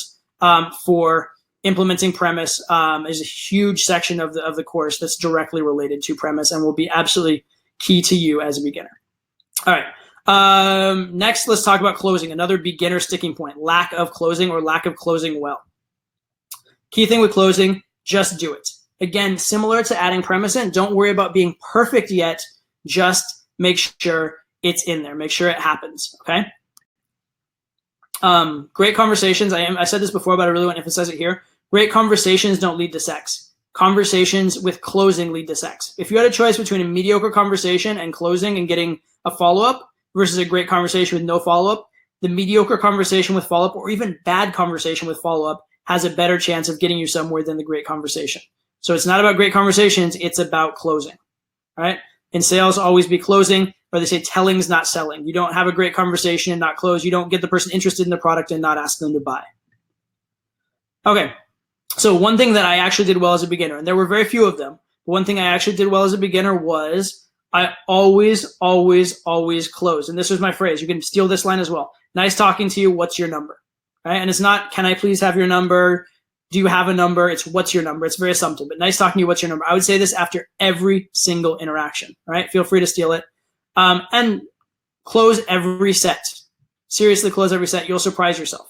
for implementing premise. Is a huge section of the course that's directly related to premise and will be absolutely key to you as a beginner. All right. Next, let's talk about closing. Another beginner sticking point, lack of closing or lack of closing well. Key thing with closing, just do it. Again, similar to adding premise in, don't worry about being perfect yet. Just make sure it's in there. Make sure it happens, okay? Great conversations. I said this before, but I really want to emphasize it here. Great conversations don't lead to sex. Conversations with closing lead to sex. If you had a choice between a mediocre conversation and closing and getting a follow-up versus a great conversation with no follow-up, the mediocre conversation with follow-up or even bad conversation with follow-up has a better chance of getting you somewhere than the great conversation. So it's not about great conversations, it's about closing, all right? In sales, always be closing, or they say telling's not selling. You don't have a great conversation and not close. You don't get the person interested in the product and not ask them to buy. Okay, so one thing that I actually did well as a beginner, and there were very few of them, one thing I actually did well as a beginner was I always close. And this was my phrase. You can steal this line as well. Nice talking to you. What's your number? Right? And it's not, can I please have your number? Do you have a number? It's what's your number? It's very assumptive, but nice talking to you. What's your number? I would say this after every single interaction, right? Feel free to steal it. And close every set. Seriously, close every set. You'll surprise yourself.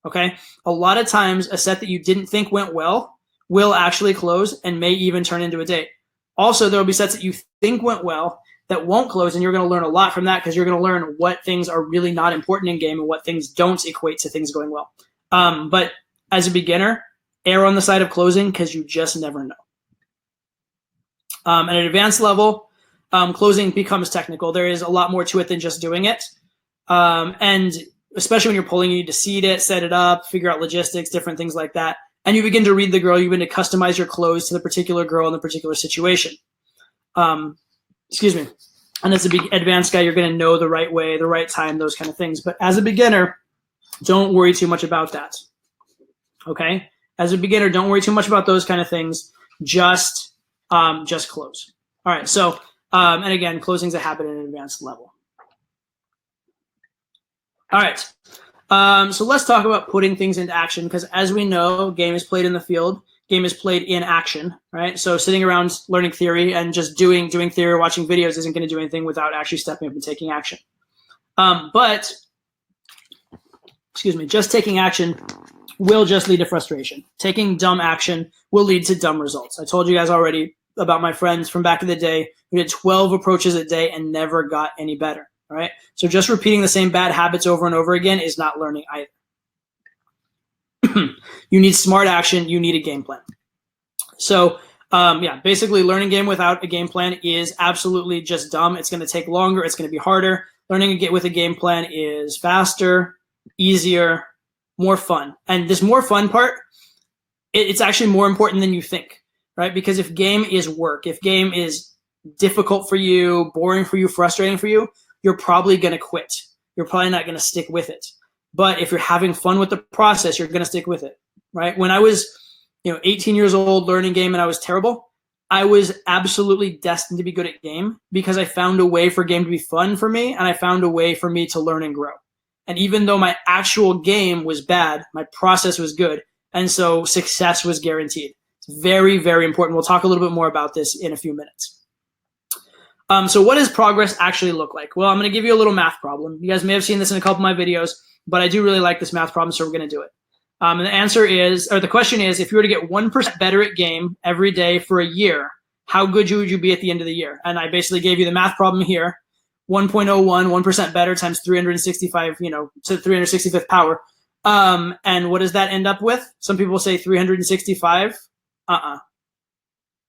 Okay? A lot of times, a set that you didn't think went well will actually close and may even turn into a date. Also, there will be sets that you think went well that won't close, and you're going to learn a lot from that because you're going to learn what things are really not important in game and what things don't equate to things going well. But as a beginner, err on the side of closing because you just never know. At an advanced level, closing becomes technical. There is a lot more to it than just doing it. And especially when you're pulling, you need to seed it, set it up, figure out logistics, different things like that. And you begin to read the girl. You begin to customize your close to the particular girl in the particular situation. Excuse me. And as a big advanced guy, you're going to know the right way, the right time, those kind of things. But as a beginner, don't worry too much about that. Okay? As a beginner, don't worry too much about those kind of things. Just close. All right. So, and again, closing is a habit at an advanced level. All right. So let's talk about putting things into action because as we know, game is played in the field. Game is played in action, right? So sitting around learning theory and just doing theory or watching videos isn't going to do anything without actually stepping up and taking action. But, excuse me, just taking action will just lead to frustration. Taking dumb action will lead to dumb results. I told you guys already about my friends from back in the day who did 12 approaches a day and never got any better, right? So just repeating the same bad habits over and over again is not learning either. You need smart action. You need a game plan. So yeah, basically learning game without a game plan is absolutely just dumb. It's going to take longer. It's going to be harder. Learning with a game plan is faster, easier, more fun. And this more fun part, it's actually more important than you think, right? Because if game is work, if game is difficult for you, boring for you, frustrating for you, you're probably going to quit. You're probably not going to stick with it. But if you're having fun with the process, you're going to stick with it, right? When I was 18 years old learning game and I was terrible, I was absolutely destined to be good at game because I found a way for game to be fun for me and I found a way for me to learn and grow. And even though my actual game was bad, my process was good. And so success was guaranteed. It's very, very important. We'll talk a little bit more about this in a few minutes. So what does progress actually look like? Well, I'm going to give you a little math problem. You guys may have seen this in a couple of my videos, but I do really like this math problem, so we're going to do it. And the answer is, or the question is, if you were to get 1% better at game every day for a year, how good would you be at the end of the year? And I basically gave you the math problem here. 1.01, 1% better times 365, to the 365th power. And what does that end up with? Some people say 365. Not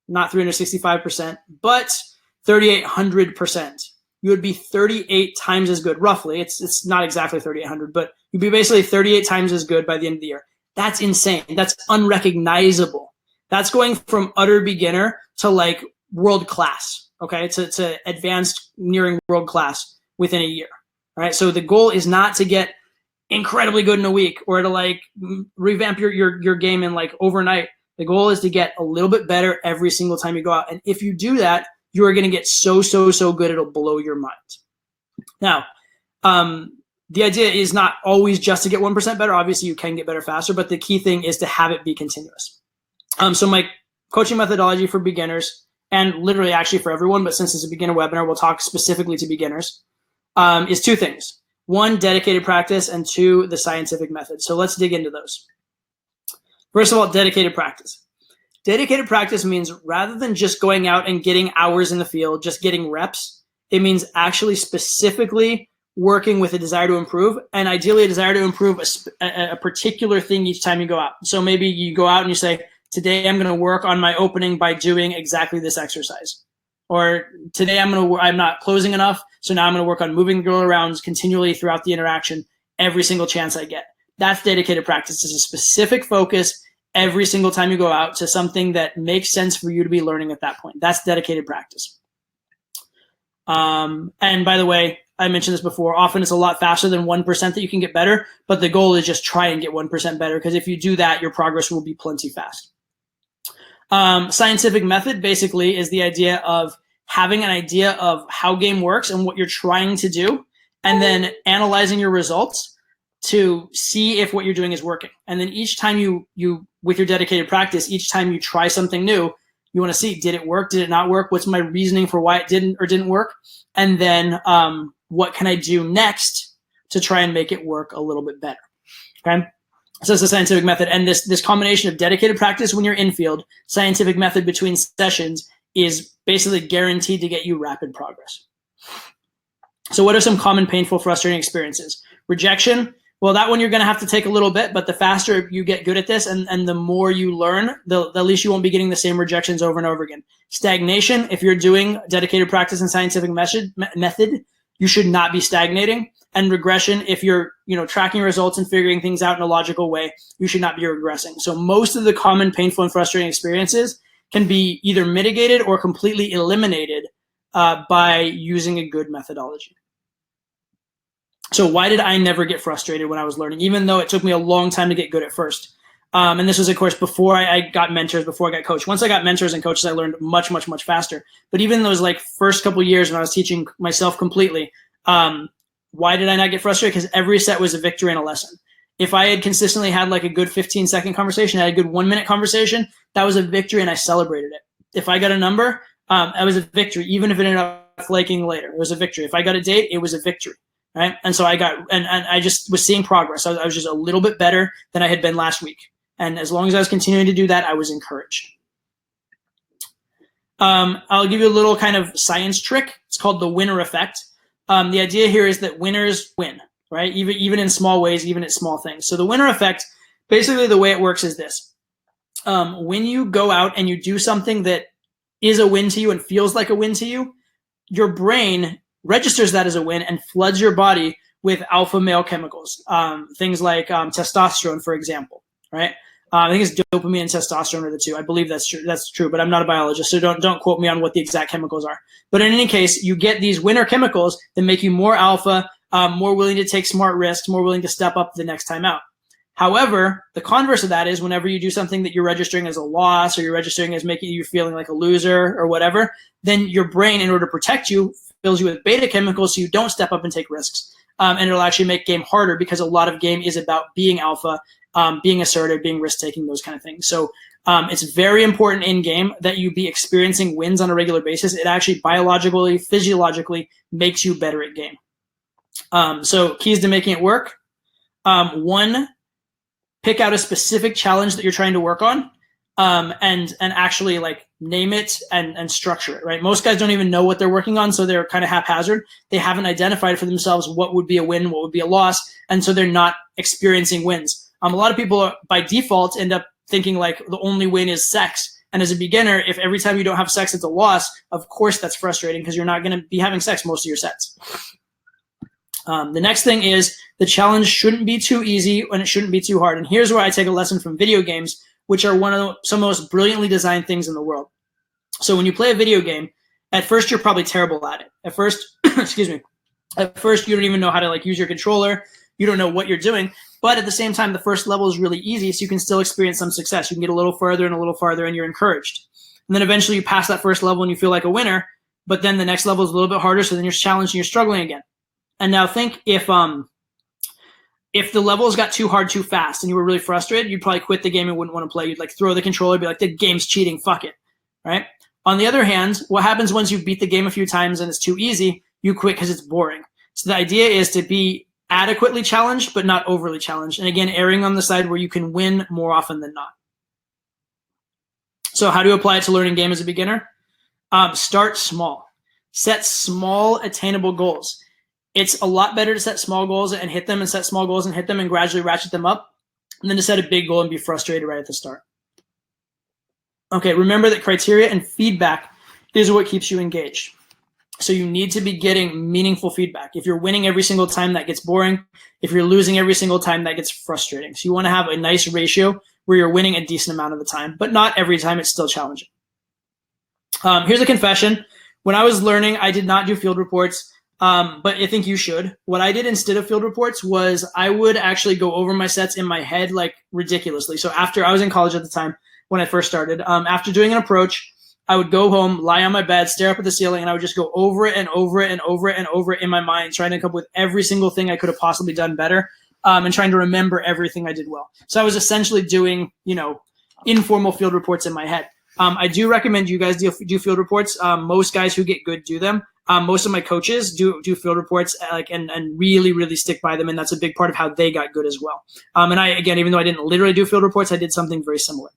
365%, but 3,800%. You would be 38 times as good, roughly. It's not exactly 3,800, but you'd be basically 38 times as good by the end of the year. That's insane. That's unrecognizable. That's going from utter beginner to like world class, okay, to advanced nearing world class within a year. All right, so the goal is not to get incredibly good in a week or to like revamp your game in like overnight. The goal is to get a little bit better every single time you go out. And if you do that, you are going to get so good it'll blow your mind. Now, the idea is not always just to get 1% better. Obviously, you can get better faster, but the key thing is to have it be continuous. So my coaching methodology for beginners, and literally actually for everyone, but since it's a beginner webinar, we'll talk specifically to beginners, is two things. One, dedicated practice, and two, the scientific method. So let's dig into those. First of all, dedicated practice. Dedicated practice means rather than just going out and getting hours in the field, just getting reps, it means actually specifically working with a desire to improve, and ideally a desire to improve a particular thing each time you go out. So maybe you go out and you say, today I'm going to work on my opening by doing exactly this exercise. Or today I'm not closing enough, so now I'm going to work on moving the girl around continually throughout the interaction every single chance I get. That's dedicated practice. It's a specific focus every single time you go out to something that makes sense for you to be learning at that point. That's dedicated practice. And by the way, I mentioned this before, often it's a lot faster than 1% that you can get better, but the goal is just try and get 1% better, because if you do that, your progress will be plenty fast. Scientific method basically is the idea of having an idea of how game works and what you're trying to do, and then analyzing your results to see if what you're doing is working. And then each time you with your dedicated practice, each time you try something new, you want to see, did it work? Did it not work? What's my reasoning for why it didn't or didn't work? And then what can I do next to try and make it work a little bit better? Okay. So it's the scientific method. And this combination of dedicated practice when you're in field, scientific method between sessions, is basically guaranteed to get you rapid progress. So what are some common painful, frustrating experiences? Rejection. Well, that one you're going to have to take a little bit, but the faster you get good at this and the more you learn, the least you won't be getting the same rejections over and over again. Stagnation. If you're doing dedicated practice and scientific method, you should not be stagnating. And regression, if you're tracking results and figuring things out in a logical way, you should not be regressing. So most of the common painful and frustrating experiences can be either mitigated or completely eliminated by using a good methodology. So why did I never get frustrated when I was learning, even though it took me a long time to get good at first? And this was, of course, before I got mentors, before I got coached. Once I got mentors and coaches, I learned much, much, much faster. But even those first couple of years when I was teaching myself completely, why did I not get frustrated? Because every set was a victory and a lesson. If I had consistently had a good 15-second conversation, I had a good 1-minute conversation, that was a victory and I celebrated it. If I got a number, that was a victory, even if it ended up flaking later. It was a victory. If I got a date, it was a victory. Right. And so I just was seeing progress. I was just a little bit better than I had been last week. And as long as I was continuing to do that, I was encouraged. I'll give you a little kind of science trick. It's called the winner effect. The idea here is that winners win, right? Even in small ways, even at small things. So the winner effect, basically the way it works is this. When you go out and you do something that is a win to you and feels like a win to you, your brain registers that as a win and floods your body with alpha male chemicals, things like testosterone, for example, right? I think it's dopamine and testosterone are the two. I believe that's true. That's true, but I'm not a biologist, so don't quote me on what the exact chemicals are. But in any case, you get these winner chemicals that make you more alpha, more willing to take smart risks, more willing to step up the next time out. However, the converse of that is whenever you do something that you're registering as a loss or you're registering as making you feeling like a loser or whatever, then your brain, in order to protect you, fills you with beta chemicals so you don't step up and take risks. And it'll actually make game harder because a lot of game is about being alpha, being assertive, being risk-taking, those kind of things. So it's very important in game that you be experiencing wins on a regular basis. It actually biologically, physiologically makes you better at game. So keys to making it work. One, pick out a specific challenge that you're trying to work on. And actually name it and structure it, right? Most guys don't even know what they're working on, so they're kind of haphazard. They haven't identified for themselves what would be a win, what would be a loss, and so they're not experiencing wins. A lot of people by default end up thinking the only win is sex. And as a beginner, if every time you don't have sex it's a loss, of course that's frustrating because you're not going to be having sex most of your sets. The next thing is the challenge shouldn't be too easy and it shouldn't be too hard. And here's where I take a lesson from video games, which are some of the most brilliantly designed things in the world. So when you play a video game, at first you're probably terrible at it. At first, excuse me, at first you don't even know how to use your controller. You don't know what you're doing. But at the same time, the first level is really easy, so you can still experience some success. You can get a little further and a little farther, and you're encouraged. And then eventually you pass that first level and you feel like a winner, but then the next level is a little bit harder, so then you're challenged and you're struggling again. And now think if the levels got too hard too fast and you were really frustrated, you'd probably quit the game and wouldn't want to play. You'd throw the controller, be like, the game's cheating, fuck it, right? On the other hand, what happens once you beat the game a few times and it's too easy, you quit because it's boring. So the idea is to be adequately challenged, but not overly challenged. And again, erring on the side where you can win more often than not. So how do you apply it to learning game as a beginner? Start small. Set small, attainable goals. It's a lot better to set small goals and hit them, and set small goals and hit them and gradually ratchet them up, than to set a big goal and be frustrated right at the start. Okay, remember that criteria and feedback is what keeps you engaged. So you need to be getting meaningful feedback. If you're winning every single time, that gets boring. If you're losing every single time, that gets frustrating. So you want to have a nice ratio where you're winning a decent amount of the time, but not every time. It's still challenging. Here's a confession. When I was learning, I did not do field reports, but I think you should. What I did instead of field reports was I would actually go over my sets in my head like ridiculously. So after I was in college at the time when I first started, after doing an approach, I would go home, lie on my bed, stare up at the ceiling, and I would just go over it and over it and over it and over it in my mind, trying to come up with every single thing I could have possibly done better, and trying to remember everything I did well. So I was essentially doing, informal field reports in my head. I do recommend you guys do field reports. Most guys who get good do them. Most of my coaches do field reports and really, really stick by them, and that's a big part of how they got good as well. And I, again, even though I didn't literally do field reports, I did something very similar.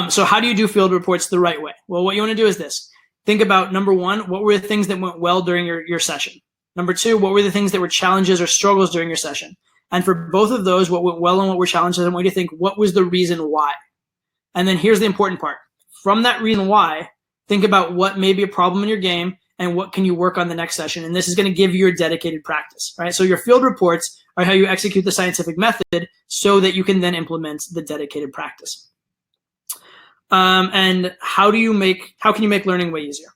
So how do you do field reports the right way? Well, what you want to do is this. Think about, number one, what were the things that went well during your session? Number two, what were the things that were challenges or struggles during your session? And for both of those, what went well and what were challenges, I want you to think, what was the reason why? And then here's the important part. From that reason why, think about what may be a problem in your game and what can you work on the next session. And this is going to give you your dedicated practice, right? So your field reports are how you execute the scientific method so that you can then implement the dedicated practice. And how can you make learning way easier?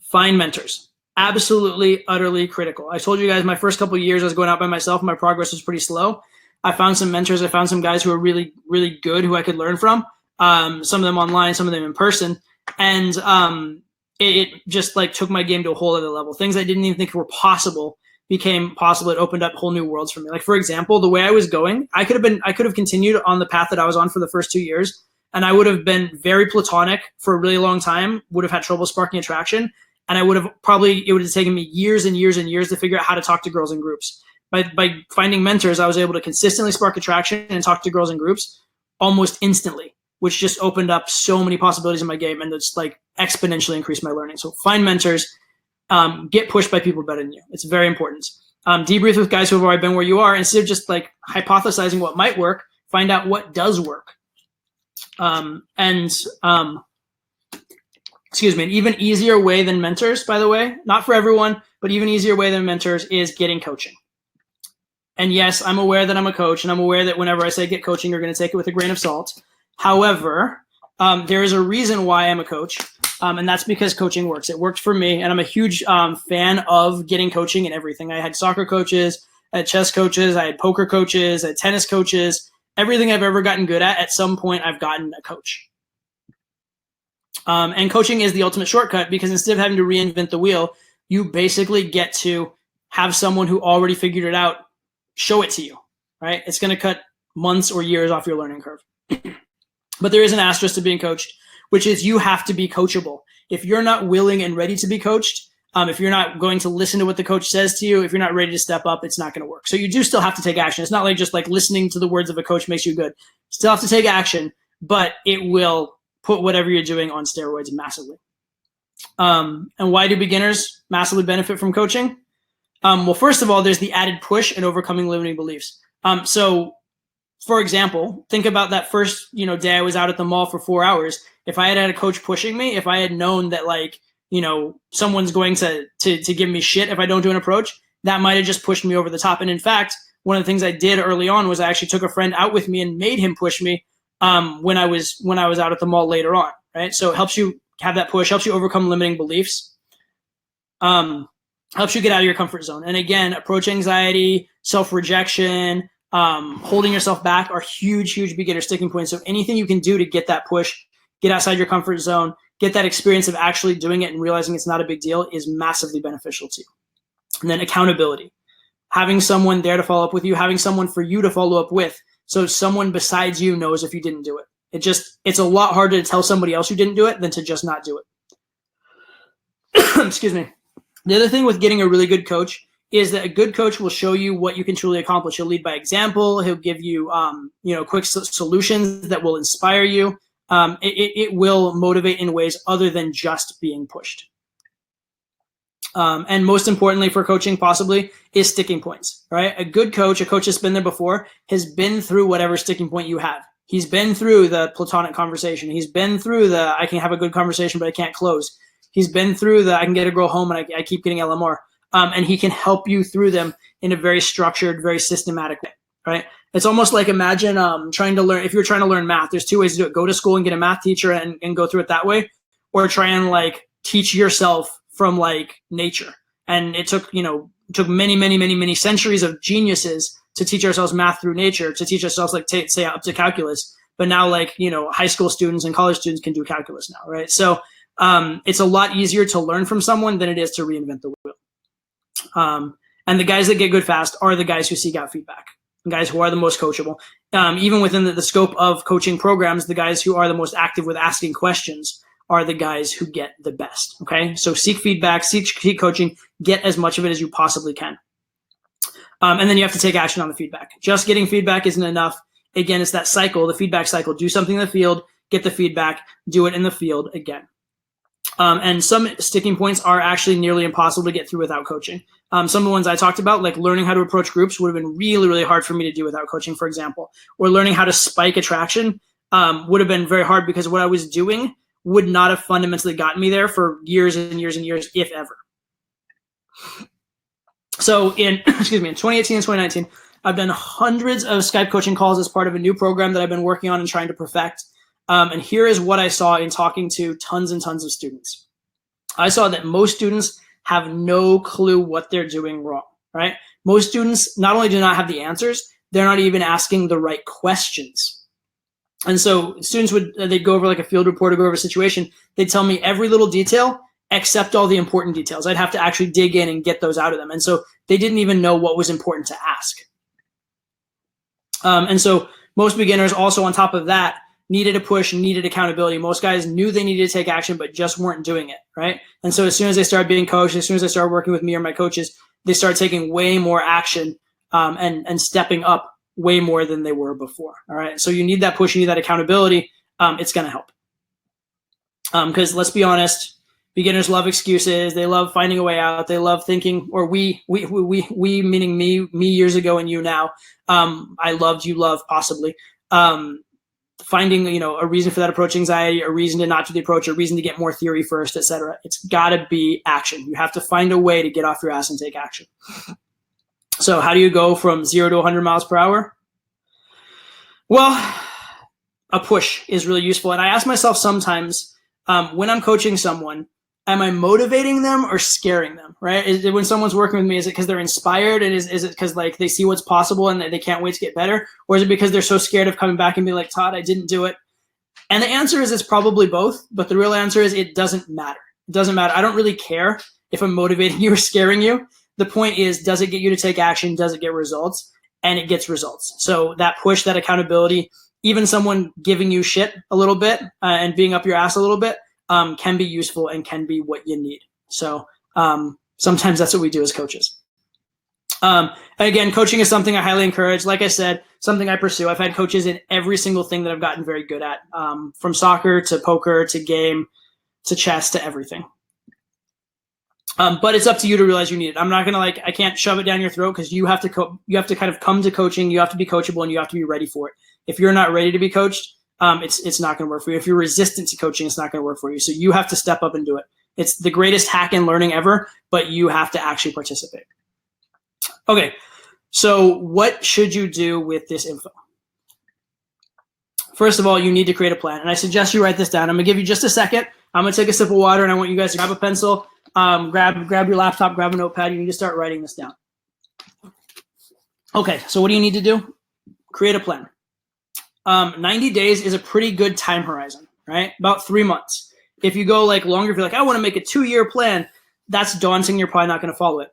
Find mentors. Absolutely, utterly critical. I told you guys my first couple of years I was going out by myself. My progress was pretty slow. I found some mentors. I found some guys who are really, really good who I could learn from. Some of them online, some of them in person. And it just took my game to a whole other level. Things I didn't even think were possible became possible. It opened up whole new worlds for me. For example, the way I was going, I could have continued on the path that I was on for the first 2 years. And I would have been very platonic for a really long time, would have had trouble sparking attraction. And it would have taken me years and years and years to figure out how to talk to girls in groups. By finding mentors, I was able to consistently spark attraction and talk to girls in groups almost instantly, which just opened up so many possibilities in my game, and it's exponentially increased my learning. So find mentors, get pushed by people better than you. It's very important. Debrief with guys who have already been where you are. Instead of just hypothesizing what might work, find out what does work. Excuse me, an even easier way than mentors, by the way, not for everyone, but even easier way than mentors is getting coaching. And yes, I'm aware that I'm a coach, and I'm aware that whenever I say get coaching, you're going to take it with a grain of salt. However, there is a reason why I'm a coach, and that's because coaching works. It worked for me, and I'm a huge fan of getting coaching and everything. I had soccer coaches, I had chess coaches, I had poker coaches, I had tennis coaches. Everything I've ever gotten good at some point, I've gotten a coach. And coaching is the ultimate shortcut, because instead of having to reinvent the wheel, you basically get to have someone who already figured it out show it to you, right? It's going to cut months or years off your learning curve. But there is an asterisk to being coached, which is you have to be coachable. If you're not willing and ready to be coached, if you're not going to listen to what the coach says to you, if you're not ready to step up, it's not going to work. So you do still have to take action. It's not just listening to the words of a coach makes you good. Still have to take action, but it will put whatever you're doing on steroids massively. And why do beginners massively benefit from coaching? Well, first of all, there's the added push and overcoming limiting beliefs. So, for example, think about that first day I was out at the mall for 4 hours. If I had had a coach pushing me, if I had known that someone's going to give me shit if I don't do an approach, that might have just pushed me over the top. And in fact, one of the things I did early on was I actually took a friend out with me and made him push me when I was out at the mall later on, right? So it helps you have that push, helps you overcome limiting beliefs, helps you get out of your comfort zone. And again, approach anxiety, self-rejection, holding yourself back are huge, huge beginner sticking points. So anything you can do to get that push, get outside your comfort zone, get that experience of actually doing it and realizing it's not a big deal is massively beneficial to you. And then accountability, having someone there to follow up with you, having someone for you to follow up with. So someone besides you knows if you didn't do it. It's a lot harder to tell somebody else you didn't do it than to just not do it. Excuse me. The other thing with getting a really good coach is that a good coach will show you what you can truly accomplish. He'll lead by example. He'll give you, quick solutions that will inspire you. It will motivate in ways other than just being pushed. And most importantly for coaching possibly is sticking points, right? A good coach, a coach that's been there before, has been through whatever sticking point you have. He's been through the platonic conversation. He's been through the, I can have a good conversation, but I can't close. He's been through the, I can get a girl home and I keep getting LMR. And he can help you through them in a very structured, very systematic way, right? It's almost like imagine trying to learn, if you're trying to learn math, there's two ways to do it. Go to school and get a math teacher and go through it that way, or try and like teach yourself from like nature. And it took, many centuries of geniuses to teach ourselves math through nature, to teach ourselves like say up to calculus. But now like, high school students and college students can do calculus now, right? So it's a lot easier to learn from someone than it is to reinvent the wheel. And the guys that get good fast are the guys who seek out feedback, the guys who are the most coachable. Even within the scope of coaching programs, the guys who are the most active with asking questions are the guys who get the best, okay? So seek feedback, seek coaching, get as much of it as you possibly can. And then you have to take action on the feedback. Just getting feedback isn't enough. Again, it's that cycle, the feedback cycle. Do something in the field, get the feedback, do it in the field again. And some sticking points are actually nearly impossible to get through without coaching. Some of the ones I talked about, like learning how to approach groups, would have been really, really hard for me to do without coaching, for example. Or learning how to spike attraction would have been very hard because what I was doing would not have fundamentally gotten me there for years and years and years, if ever. So in 2018 and 2019, I've done hundreds of Skype coaching calls as part of a new program that I've been working on and trying to perfect. And here is what I saw in talking to tons and tons of students. I saw that most students have no clue what they're doing wrong, right? Most students not only do not have the answers, they're not even asking the right questions. And so students they'd go over like a field report or go over a situation. They'd tell me every little detail except all the important details. I'd have to actually dig in and get those out of them. And so they didn't even know what was important to ask. And so most beginners also on top of that needed a push, needed accountability. Most guys knew they needed to take action, but just weren't doing it, right? And so as soon as they started being coached, as soon as they started working with me or my coaches, they started taking way more action and stepping up way more than they were before, all right? So you need that push, you need that accountability. It's going to help. Because let's be honest, beginners love excuses. They love finding a way out. They love thinking, or we meaning me years ago and you now. I loved, you love, possibly. Finding, a reason for that approach anxiety, a reason to not do the approach, a reason to get more theory first, etc. It's got to be action. You have to find a way to get off your ass and take action. So how do you go from 0 to 100 miles per hour? Well, a push is really useful. And I ask myself sometimes when I'm coaching someone, am I motivating them or scaring them, right? When someone's working with me, is it because they're inspired? And is it because like they see what's possible and they can't wait to get better? Or is it because they're so scared of coming back and being like, Todd, I didn't do it? And the answer is it's probably both. But the real answer is it doesn't matter. It doesn't matter. I don't really care if I'm motivating you or scaring you. The point is, does it get you to take action? Does it get results? And it gets results. So that push, that accountability, even someone giving you shit a little bit and being up your ass a little bit can be useful and can be what you need. So sometimes that's what we do as coaches. And again, coaching is something I highly encourage. Like I said, something I pursue. I've had coaches in every single thing that I've gotten very good at, from soccer to poker to game to chess to everything. But it's up to you to realize you need it. I'm not going to I can't shove it down your throat because you have to kind of come to coaching. You have to be coachable and you have to be ready for it. If you're not ready to be coached, it's not going to work for you. If you're resistant to coaching, it's not going to work for you. So you have to step up and do it. It's the greatest hack in learning ever, but you have to actually participate. Okay. So what should you do with this info? First of all, you need to create a plan. And I suggest you write this down. I'm going to give you just a second. I'm going to take a sip of water and I want you guys to grab a pencil. Grab your laptop, grab a notepad. You need to start writing this down. Okay, so what do you need to do? Create a plan. 90 days is a pretty good time horizon, right? About 3 months. If you go longer, if you're I want to make a 2-year plan, that's daunting. You're probably not going to follow it.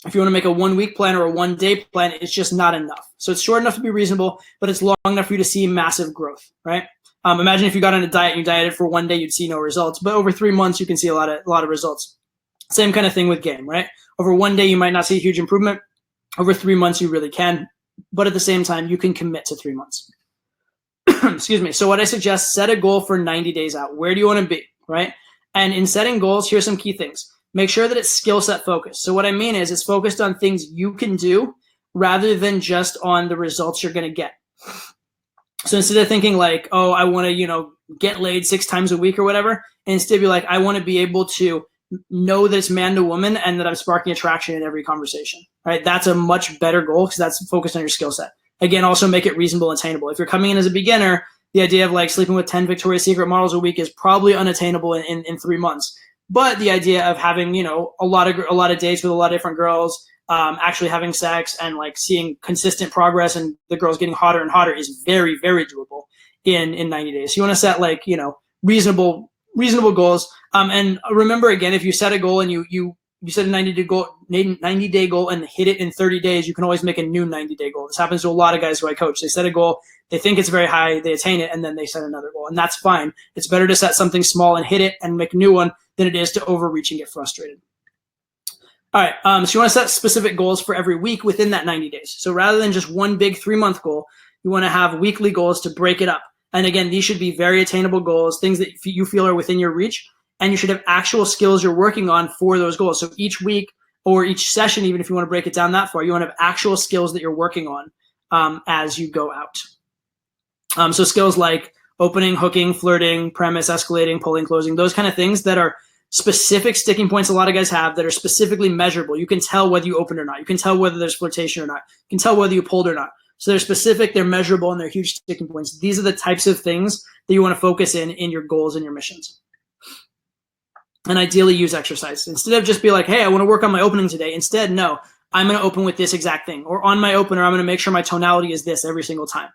If you want to make a 1-week plan or a 1-day plan, it's just not enough. So it's short enough to be reasonable, but it's long enough for you to see massive growth, right? Imagine if you got on a diet and you dieted for 1 day, you'd see no results. But over 3 months, you can see a lot of results. Same kind of thing with game, right? Over one day, you might not see a huge improvement. Over 3 months, you really can. But at the same time, you can commit to 3 months. Excuse me. So what I suggest, set a goal for 90 days out. Where do you want to be, right? And in setting goals, here's some key things. Make sure that it's skill set focused. So what I mean is it's focused on things you can do rather than just on the results you're going to get. So instead of thinking like, oh, I want to, get laid 6 times a week or whatever, instead be like, I want to be able to know that it's man to woman and that I'm sparking attraction in every conversation, right? That's a much better goal because that's focused on your skill set. Again, also make it reasonable and attainable. If you're coming in as a beginner, the idea of like sleeping with 10 Victoria's Secret models a week is probably unattainable in 3 months. But the idea of having, a lot of dates with a lot of different girls, actually having sex and like seeing consistent progress and the girls getting hotter and hotter is very, very doable in 90 days. So you want to set like, reasonable goals. And remember again, if you set a goal and you set a 90-day goal and hit it in 30 days, you can always make a new 90-day goal. This happens to a lot of guys who I coach. They set a goal, they think it's very high, they attain it, and then they set another goal. And that's fine. It's better to set something small and hit it and make a new one than it is to overreach and get frustrated. All right, so you want to set specific goals for every week within that 90 days. So rather than just one big 3-month goal, you want to have weekly goals to break it up. And again, these should be very attainable goals, things that you feel are within your reach, and you should have actual skills you're working on for those goals. So each week or each session, even if you want to break it down that far, you want to have actual skills that you're working on as you go out. So skills like opening, hooking, flirting, premise, escalating, pulling, closing, those kind of things that are specific sticking points a lot of guys have that are specifically measurable. You can tell whether you opened or not. You can tell whether there's flirtation or not. You can tell whether you pulled or not. So they're specific, they're measurable, and they're huge sticking points. These are the types of things that you want to focus in your goals and your missions. And ideally use exercise. Instead of just be like, hey, I want to work on my opening today. Instead, no, I'm going to open with this exact thing. Or on my opener, I'm going to make sure my tonality is this every single time.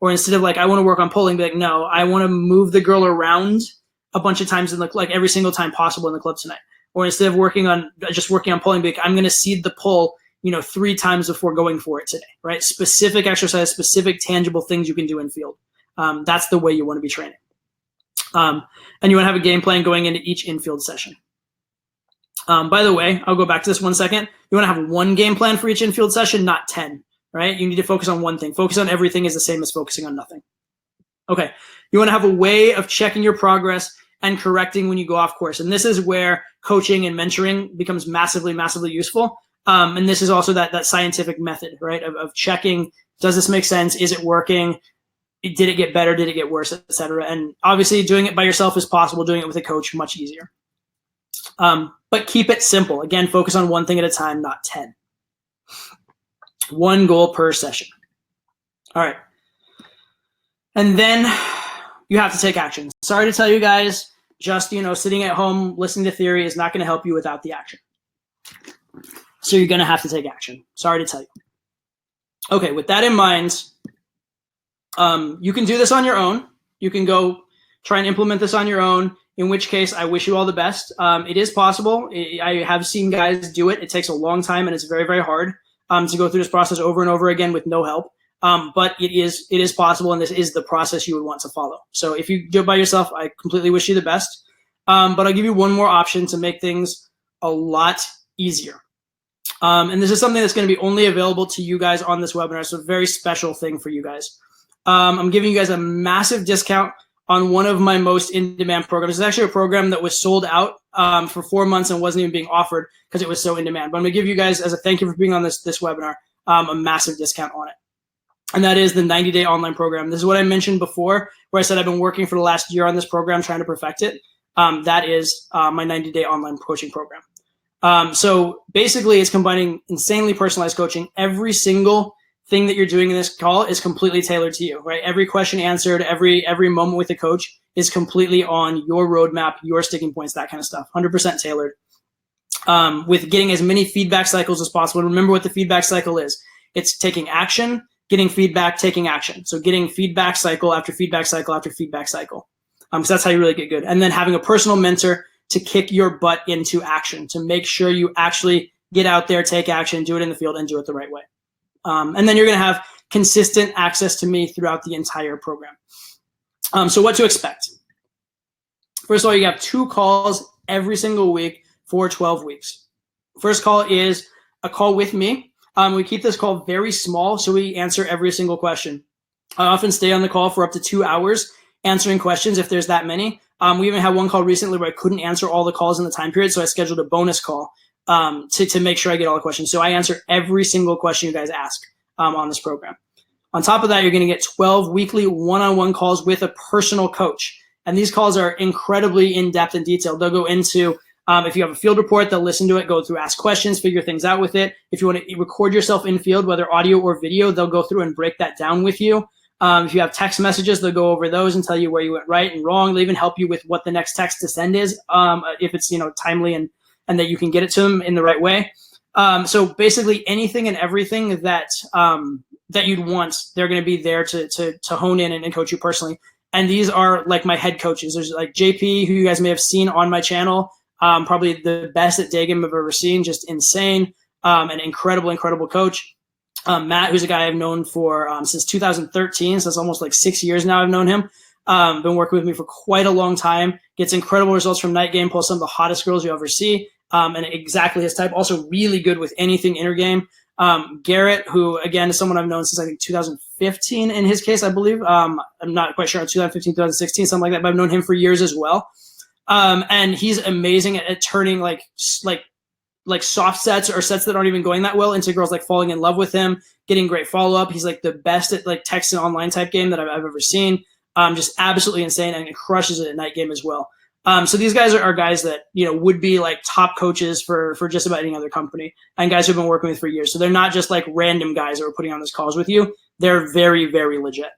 Or instead of like, I want to work on pulling, be like, no, I want to move the girl around a bunch of times in like every single time possible in the club tonight. Or instead of working on pulling, be like, I'm going to seed the pull 3 times before going for it today, right? Specific exercise, specific tangible things you can do in field. That's the way you want to be training. And you want to have a game plan going into each infield session. By the way, I'll go back to this 1 second. You want to have one game plan for each infield session, not 10, right? You need to focus on one thing. Focus on everything is the same as focusing on nothing. Okay. You want to have a way of checking your progress and correcting when you go off course. And this is where coaching and mentoring becomes massively, massively useful. And this is also that scientific method, right? Of checking, does this make sense? Is it working? Did it get better? Did it get worse, et cetera? And obviously doing it by yourself is possible. Doing it with a coach, much easier. But keep it simple. Again, focus on one thing at a time, not 10. One goal per session. All right. And then you have to take action. Sorry to tell you guys, just, sitting at home, listening to theory is not going to help you without the action. So you're going to have to take action. Sorry to tell you. Okay, with that in mind, you can do this on your own. You can go try and implement this on your own, in which case I wish you all the best. It is possible. I have seen guys do it. It takes a long time and it's very, very hard to go through this process over and over again with no help. But it is possible, and this is the process you would want to follow. So if you do it by yourself, I completely wish you the best. But I'll give you one more option to make things a lot easier. And this is something that's going to be only available to you guys on this webinar. So a very special thing for you guys. I'm giving you guys a massive discount on one of my most in-demand programs. It's actually a program that was sold out for 4 months and wasn't even being offered because it was so in demand. But I'm going to give you guys, as a thank you for being on this webinar, a massive discount on it. And that is the 90-day online program. This is what I mentioned before, where I said I've been working for the last year on this program, trying to perfect it. That is my 90-day online coaching program. So basically, it's combining insanely personalized coaching. Every single thing that you're doing in this call is completely tailored to you, right? Every question answered, every moment with the coach is completely on your roadmap, your sticking points, that kind of stuff. 100% tailored. With getting as many feedback cycles as possible. Remember what the feedback cycle is. It's taking action, getting feedback, taking action. So getting feedback cycle after feedback cycle after feedback cycle. So that's how you really get good. And then having a personal mentor to kick your butt into action, to make sure you actually get out there, take action, do it in the field, and do it the right way. And then you're going to have consistent access to me throughout the entire program. So what to expect? First of all, you have 2 calls every single week for 12 weeks. First call is a call with me. We keep this call very small, so we answer every single question. I often stay on the call for up to 2 hours answering questions if there's that many. We even had one call recently where I couldn't answer all the calls in the time period, so I scheduled a bonus call to make sure I get all the questions. So I answer every single question you guys ask on this program. On top of that, you're going to get 12 weekly one-on-one calls with a personal coach. And these calls are incredibly in-depth and detailed. They'll go into, if you have a field report, they'll listen to it, go through, ask questions, figure things out with it. If you want to record yourself in field, whether audio or video, they'll go through and break that down with you. If you have text messages, they'll go over those and tell you where you went right and wrong. They'll even help you with what the next text to send is, if it's timely and that you can get it to them in the right way. So basically anything and everything that you'd want, they're going to be there to hone in and coach you personally. And these are like my head coaches. There's like JP, who you guys may have seen on my channel, probably the best at day game I've ever seen, just insane, an incredible coach. Matt, who's a guy I've known for since 2013, so it's almost like 6 years now I've known him. Been working with me for quite a long time, gets incredible results from night game, pulls some of the hottest girls you ever see, and exactly his type. Also really good with anything intergame. Garrett, who again is someone I've known since I think 2015 in his case, I believe. I'm not quite sure, 2015, 2016, something like that, but I've known him for years as well. And he's amazing at turning like soft sets or sets that aren't even going that well into girls like falling in love with him, getting great follow-up. He's like the best at like text and online type game that I've ever seen. Just absolutely insane, and crushes it at night game as well. So these guys are guys that, would be like top coaches for just about any other company, and guys who've been working with for years. So they're not just like random guys that are putting on these calls with you. They're very, very legit.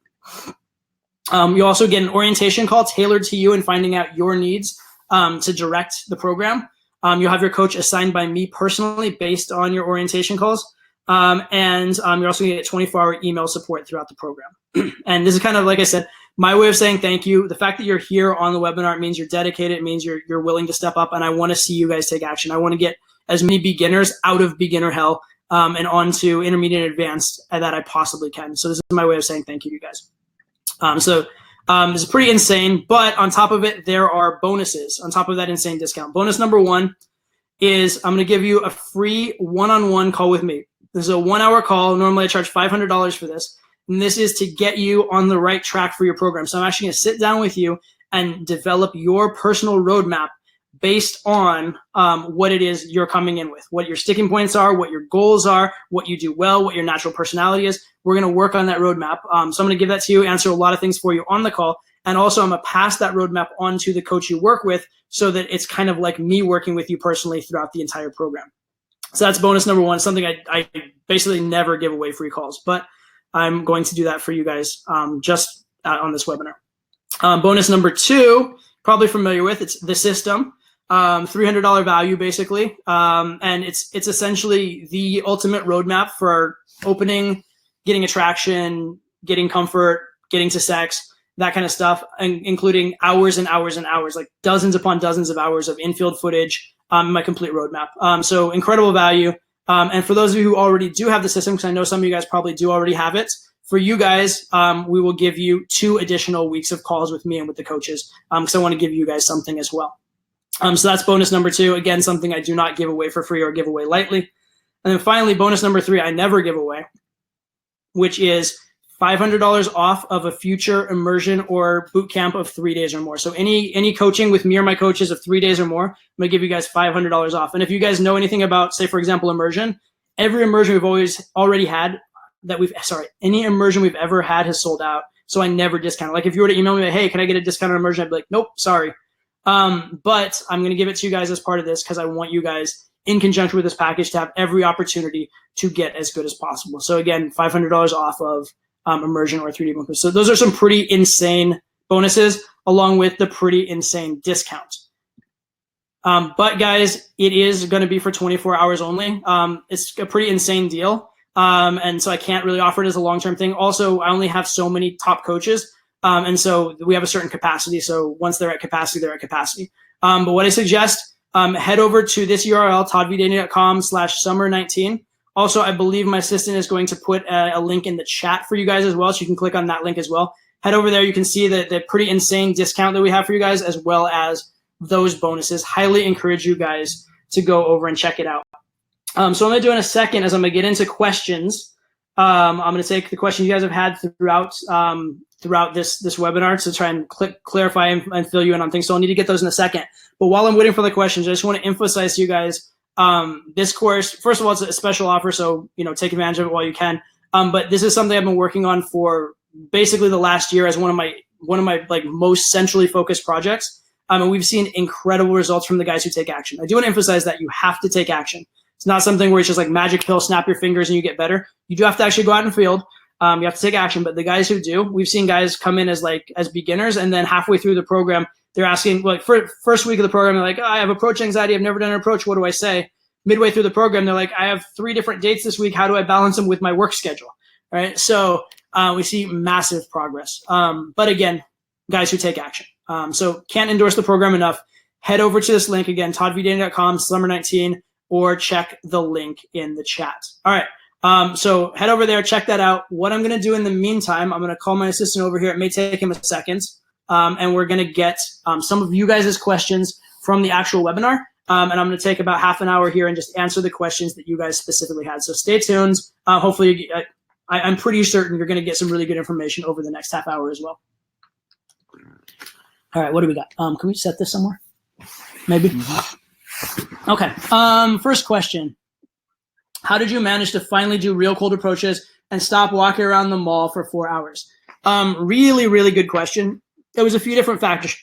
You also get an orientation call tailored to you and finding out your needs to direct the program. You'll have your coach assigned by me personally based on your orientation calls. And you're also going to get 24-hour email support throughout the program. And this is kind of, like I said, my way of saying thank you. The fact that you're here on the webinar, it means you're dedicated. It means you're willing to step up. And I want to see you guys take action. I want to get as many beginners out of beginner hell and onto intermediate and advanced that I possibly can. So this is my way of saying thank you to you guys. This is pretty insane. But on top of it, there are bonuses on top of that insane discount. Bonus number one is I'm going to give you a free one-on-one call with me. This is a 1-hour call. Normally I charge $500 for this. And this is to get you on the right track for your program. So I'm actually going to sit down with you and develop your personal roadmap based on what it is you're coming in with, what your sticking points are, what your goals are, what you do well, what your natural personality is. We're going to work on that roadmap. So I'm going to give that to you, answer a lot of things for you on the call. And also I'm going to pass that roadmap on to the coach you work with so that it's kind of like me working with you personally throughout the entire program. So that's bonus number one, something I basically never give away free calls, but I'm going to do that for you guys just on this webinar. Bonus number two, probably familiar with, it's the system. $300 value basically. And it's essentially the ultimate roadmap for opening, getting attraction, getting comfort, getting to sex, that kind of stuff, including hours and hours and hours, like dozens upon dozens of hours of infield footage, my complete roadmap. So incredible value. And for those of you who already do have the system, because I know some of you guys probably do already have it, for you guys, we will give you 2 additional weeks of calls with me and with the coaches, because I want to give you guys something as well. So that's bonus number 2. Again, something I do not give away for free or give away lightly. And then finally, bonus number 3, I never give away, which is $500 off of a future immersion or boot camp of 3 days or more. So any coaching with me or my coaches of 3 days or more, I'm going to give you guys $500 off. And if you guys know anything about, say, for example, immersion, every immersion we've already had any immersion we've ever had has sold out. So I never discount. Like if you were to email me, hey, can I get a discount on immersion? I'd be like, nope, sorry. But I'm going to give it to you guys as part of this because I want you guys in conjunction with this package to have every opportunity to get as good as possible. So again, $500 off of immersion or 3D boot camp. So those are some pretty insane bonuses along with the pretty insane discount. But guys, it is going to be for 24 hours only. It's a pretty insane deal. And so I can't really offer it as a long-term thing. Also, I only have so many top coaches. And so we have a certain capacity. So once they're at capacity, they're at capacity. But what I suggest, head over to this URL, toddvdaney.com/summer19. Also, I believe my assistant is going to put a link in the chat for you guys as well. So you can click on that link as well. Head over there. You can see the pretty insane discount that we have for you guys, as well as those bonuses. Highly encourage you guys to go over and check it out. So what I'm going to do in a second is I'm going to get into questions. I'm going to take the questions you guys have had throughout this webinar to try and clarify and fill you in on things. So I'll need to get those in a second. But while I'm waiting for the questions, I just want to emphasize to you guys, this course, first of all, it's a special offer, so take advantage of it while you can. But this is something I've been working on for basically the last year as one of my like most centrally focused projects. And we've seen incredible results from the guys who take action. I do want to emphasize that you have to take action. It's not something where it's just like magic pill, snap your fingers and you get better. You do have to actually go out in the field. You have to take action. But the guys who do, we've seen guys come in as beginners, and then halfway through the program, they're asking, like, first week of the program, they're like, I have approach anxiety. I've never done an approach. What do I say? Midway through the program, they're like, I have 3 different dates this week. How do I balance them with my work schedule? Right. So we see massive progress. But again, guys who take action. So can't endorse the program enough. Head over to this link again, toddvdating.com/summer19, or check the link in the chat. All right. So head over there, check that out. What I'm going to do in the meantime, I'm going to call my assistant over here. It may take him a second. And we're going to get some of you guys' questions from the actual webinar. And I'm going to take about half an hour here and just answer the questions that you guys specifically had. So stay tuned. Hopefully, I'm pretty certain you're going to get some really good information over the next half hour as well. All right, what do we got? Can we set this somewhere? Maybe? Mm-hmm. Okay, first question. How did you manage to finally do real cold approaches and stop walking around the mall for 4 hours? Really, really good question. There was a few different factors.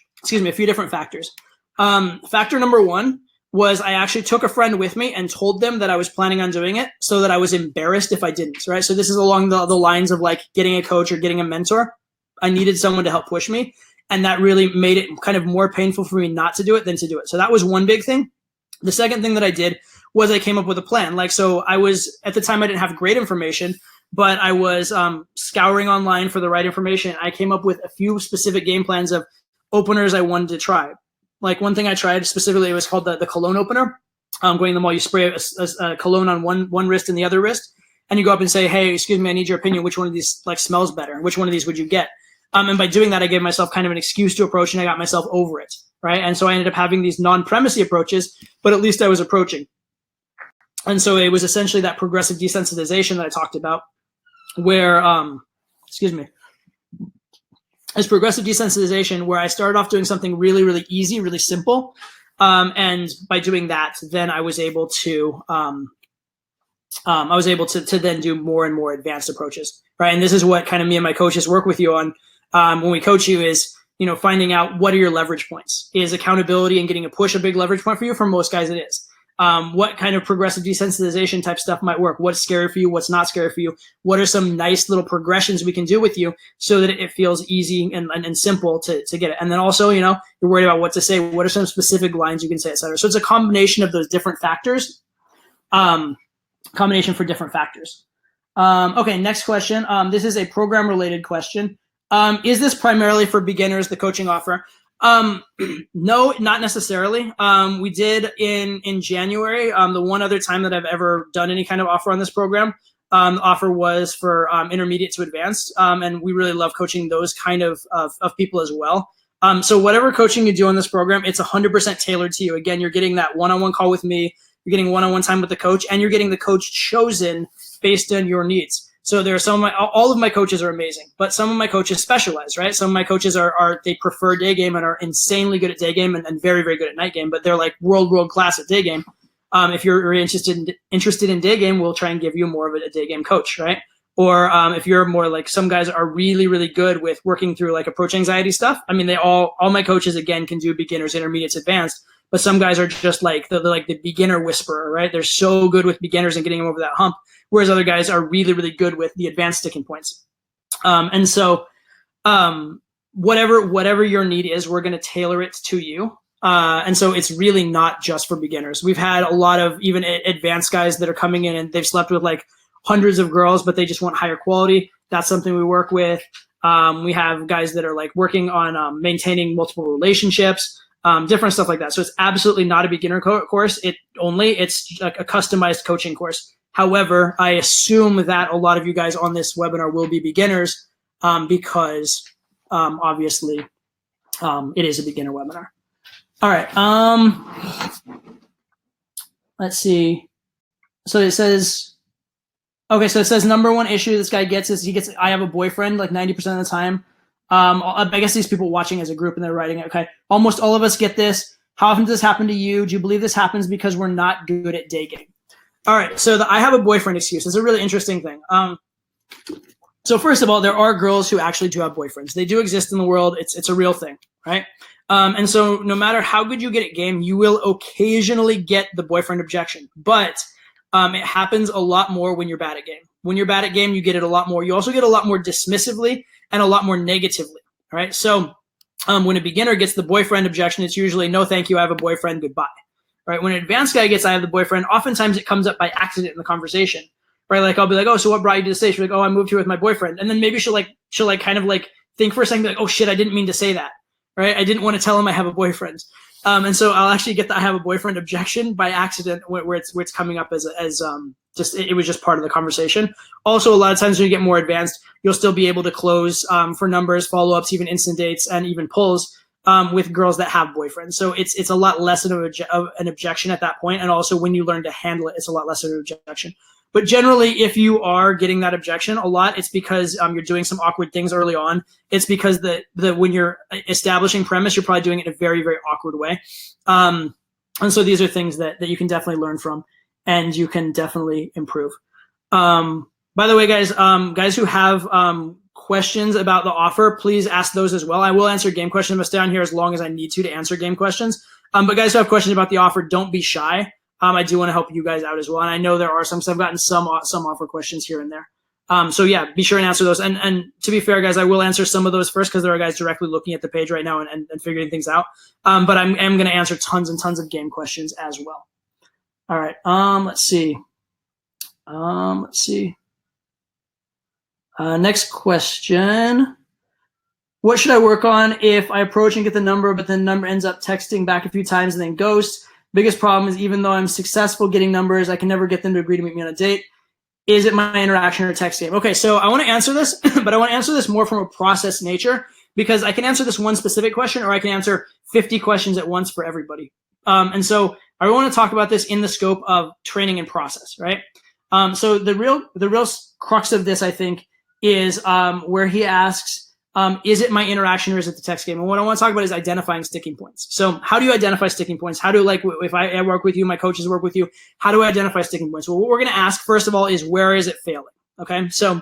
Factor number 1 was I actually took a friend with me and told them that I was planning on doing it so that I was embarrassed if I didn't, right? So this is along the lines of like getting a coach or getting a mentor. I needed someone to help push me, and that really made it kind of more painful for me not to do it than to do it. So that was one big thing. The second thing that I did was I came up with a plan. So I was, at the time I didn't have great information, but I was scouring online for the right information. I came up with a few specific game plans of openers I wanted to try. Like one thing I tried specifically, it was called the cologne opener. Going in the mall, you spray a cologne on one wrist and the other wrist, and you go up and say, hey, excuse me, I need your opinion. Which one of these smells better? Which one of these would you get? And by doing that, I gave myself kind of an excuse to approach, and I got myself over it, right? And so I ended up having these non-premisey approaches, but at least I was approaching. And so it was essentially that progressive desensitization that I talked about, where, it's progressive desensitization where I started off doing something really, really easy, really simple. And by doing that, then I was able to then do more and more advanced approaches, right? And this is what kind of me and my coaches work with you on when we coach you is, finding out what are your leverage points. Is accountability and getting a push a big leverage point for you? For most guys, it is. What kind of progressive desensitization type stuff might work? What's scary for you? What's not scary for you? What are some nice little progressions we can do with you so that it feels easy and simple to get it? And then also, you're worried about what to say. What are some specific lines you can say, et cetera? So it's a combination of those different factors. Combination for different factors. Okay, next question. This is a program-related question. Is this primarily for beginners, the coaching offer? No, not necessarily. We did in January, the one other time that I've ever done any kind of offer on this program. The offer was for intermediate to advanced, and we really love coaching those kind of people as well. So whatever coaching you do on this program, it's 100% tailored to you. Again, you're getting that one-on-one call with me, you're getting one-on-one time with the coach, and you're getting the coach chosen based on your needs. So there are all of my coaches are amazing, but some of my coaches specialize, right? Some of my coaches they prefer day game and are insanely good at day game and very, very good at night game, but they're like world class at day game. If you're interested in day game, we'll try and give you more of a day game coach, right? Or if you're more like, some guys are really, really good with working through like approach anxiety stuff. I mean, all my coaches again can do beginners, intermediates, advanced, but some guys are just like the beginner whisperer, right? They're so good with beginners and getting them over that hump, whereas other guys are really, really good with the advanced sticking points. And so whatever your need is, we're going to tailor it to you. And so it's really not just for beginners. We've had a lot of even advanced guys that are coming in and they've slept with like hundreds of girls, but they just want higher quality. That's something we work with. We have guys that are like working on maintaining multiple relationships, different stuff like that. So it's absolutely not a beginner course. It's like a customized coaching course. However, I assume that a lot of you guys on this webinar will be beginners because obviously it is a beginner webinar. All right. let's see. So it says, okay, so it says number one issue this guy gets is I have a boyfriend like 90% of the time. I guess these people watching as a group and they're writing it. Okay, almost all of us get this. How often does this happen to you? Do you believe this happens because we're not good at dating? All right, so the I have a boyfriend excuse is a really interesting thing. So first of all, there are girls who actually do have boyfriends. They do exist in the world. It's a real thing, right? And so no matter how good you get at game, you will occasionally get the boyfriend objection. But it happens a lot more when you're bad at game. When you're bad at game, you get it a lot more. You also get a lot more dismissively and a lot more negatively, right? So when a beginner gets the boyfriend objection, it's usually, no, thank you, I have a boyfriend, goodbye, right? When an advanced guy gets, I have the boyfriend, oftentimes it comes up by accident in the conversation, right? Like I'll be like, oh, so what brought you to the stage? She's like, oh, I moved here with my boyfriend. And then maybe she'll kind of like think for a second, be like, oh shit, I didn't mean to say that, right? I didn't want to tell him I have a boyfriend. And so I'll actually get the I have a boyfriend objection by accident where it's coming up as just it was just part of the conversation. Also, a lot of times when you get more advanced, you'll still be able to close for numbers, follow-ups, even instant dates, and even pulls with girls that have boyfriends. So it's a lot less of an objection at that point. And also when you learn to handle it, it's a lot less of an objection. But generally, if you are getting that objection a lot, it's because you're doing some awkward things early on. It's because when you're establishing premise, you're probably doing it in a very, very awkward way. And so these are things that you can definitely learn from and you can definitely improve. By the way, guys who have questions about the offer, please ask those as well. I will answer game questions. I'm going to stay on here as long as I need to answer game questions. But guys who have questions about the offer, don't be shy. I do want to help you guys out as well. And I know there are some, so I've gotten some offer questions here and there. So yeah, be sure and answer those. And to be fair, guys, I will answer some of those first because there are guys directly looking at the page right now and figuring things out. But I'm going to answer tons and tons of game questions as well. All right. Let's see. Next question. What should I work on if I approach and get the number, but the number ends up texting back a few times and then ghosts? Biggest problem is even though I'm successful getting numbers, I can never get them to agree to meet me on a date. Is it my interaction or text game? Okay, so I want to answer this, but I want to answer this more from a process nature because I can answer this one specific question or I can answer 50 questions at once for everybody. And so I want to talk about this in the scope of training and process, right? So the real crux of this, I think, is where he asks, is it my interaction or is it the text game? And what I want to talk about is identifying sticking points. So how do you identify sticking points? How do, like, if I work with you, my coaches work with you, how do I identify sticking points? Well, what we're going to ask, first of all, is where is it failing? Okay, so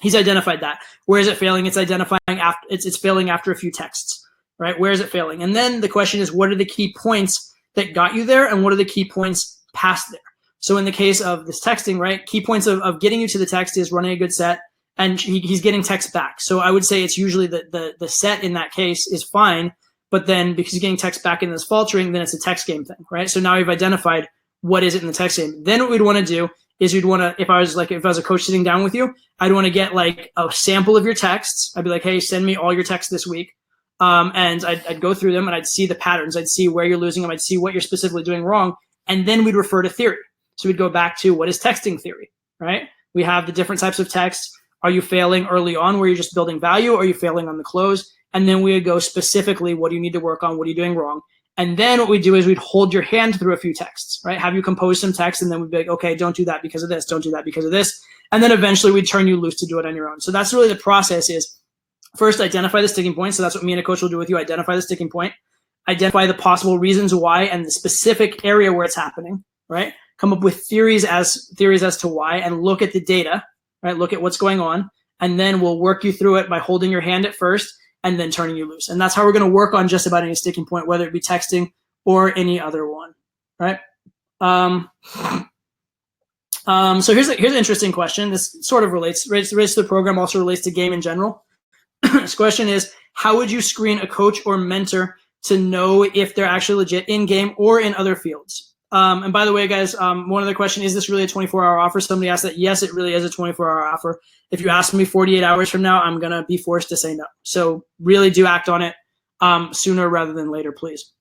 he's identified that. Where is it failing? It's identifying after, it's failing after a few texts, right? Where is it failing? And then the question is, what are the key points that got you there? And what are the key points past there? So in the case of this texting, right, key points of getting you to the text is running a good set, and he's getting text back. So I would say it's usually the set in that case is fine, but then because he's getting text back and it's faltering, then it's a text game thing, right? So now we've identified what is it in the text game. Then what we'd want to do is we'd want to, if I was a coach sitting down with you, I'd want to get like a sample of your texts. I'd be like, hey, send me all your texts this week. And I'd go through them and I'd see the patterns. I'd see where you're losing them. I'd see what you're specifically doing wrong. And then we'd refer to theory. So we'd go back to what is texting theory, right? We have the different types of texts. Are you failing early on where you're just building value? Or are you failing on the close? And then we would go specifically, what do you need to work on? What are you doing wrong? And then what we do is we'd hold your hand through a few texts, right? Have you compose some text, and then we'd be like, okay, don't do that because of this. Don't do that because of this. And then eventually we'd turn you loose to do it on your own. So that's really the process is first identify the sticking point. So that's what me and a coach will do with you. Identify the sticking point, identify the possible reasons why and the specific area where it's happening, right? Come up with theories as to why and look at the data, right? Look at what's going on. And then we'll work you through it by holding your hand at first and then turning you loose. And that's how we're going to work on just about any sticking point, whether it be texting or any other one, right? So here's an interesting question. This sort of relates to the program, also relates to game in general. This question is, how would you screen a coach or mentor to know if they're actually legit in game or in other fields? And by the way, guys, one other question, is this really a 24-hour offer? Somebody asked that. Yes, it really is a 24-hour offer. If you ask me 48 hours from now, I'm going to be forced to say no. So really do act on it sooner rather than later, please.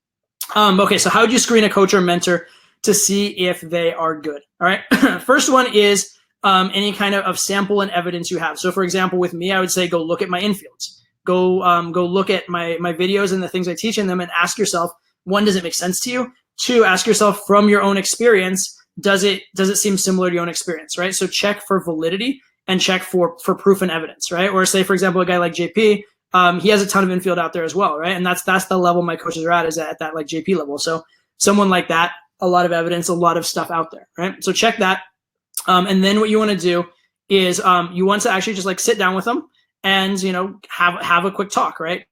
Okay, so how would you screen a coach or mentor to see if they are good? All right, first one is any kind of sample and evidence you have. So for example, with me, I would say go look at my infields. Go look at my videos and the things I teach in them and ask yourself, one, does it make sense to you? 2, ask yourself from your own experience, does it seem similar to your own experience, right? So check for validity and check for proof and evidence, right? Or say, for example, a guy like JP, he has a ton of infield out there as well, right? And that's the level my coaches are at, is at that like JP level. So someone like that, a lot of evidence, a lot of stuff out there, right? So check that. And then what you want to do is you want to actually just like sit down with them and, you know, have a quick talk, right?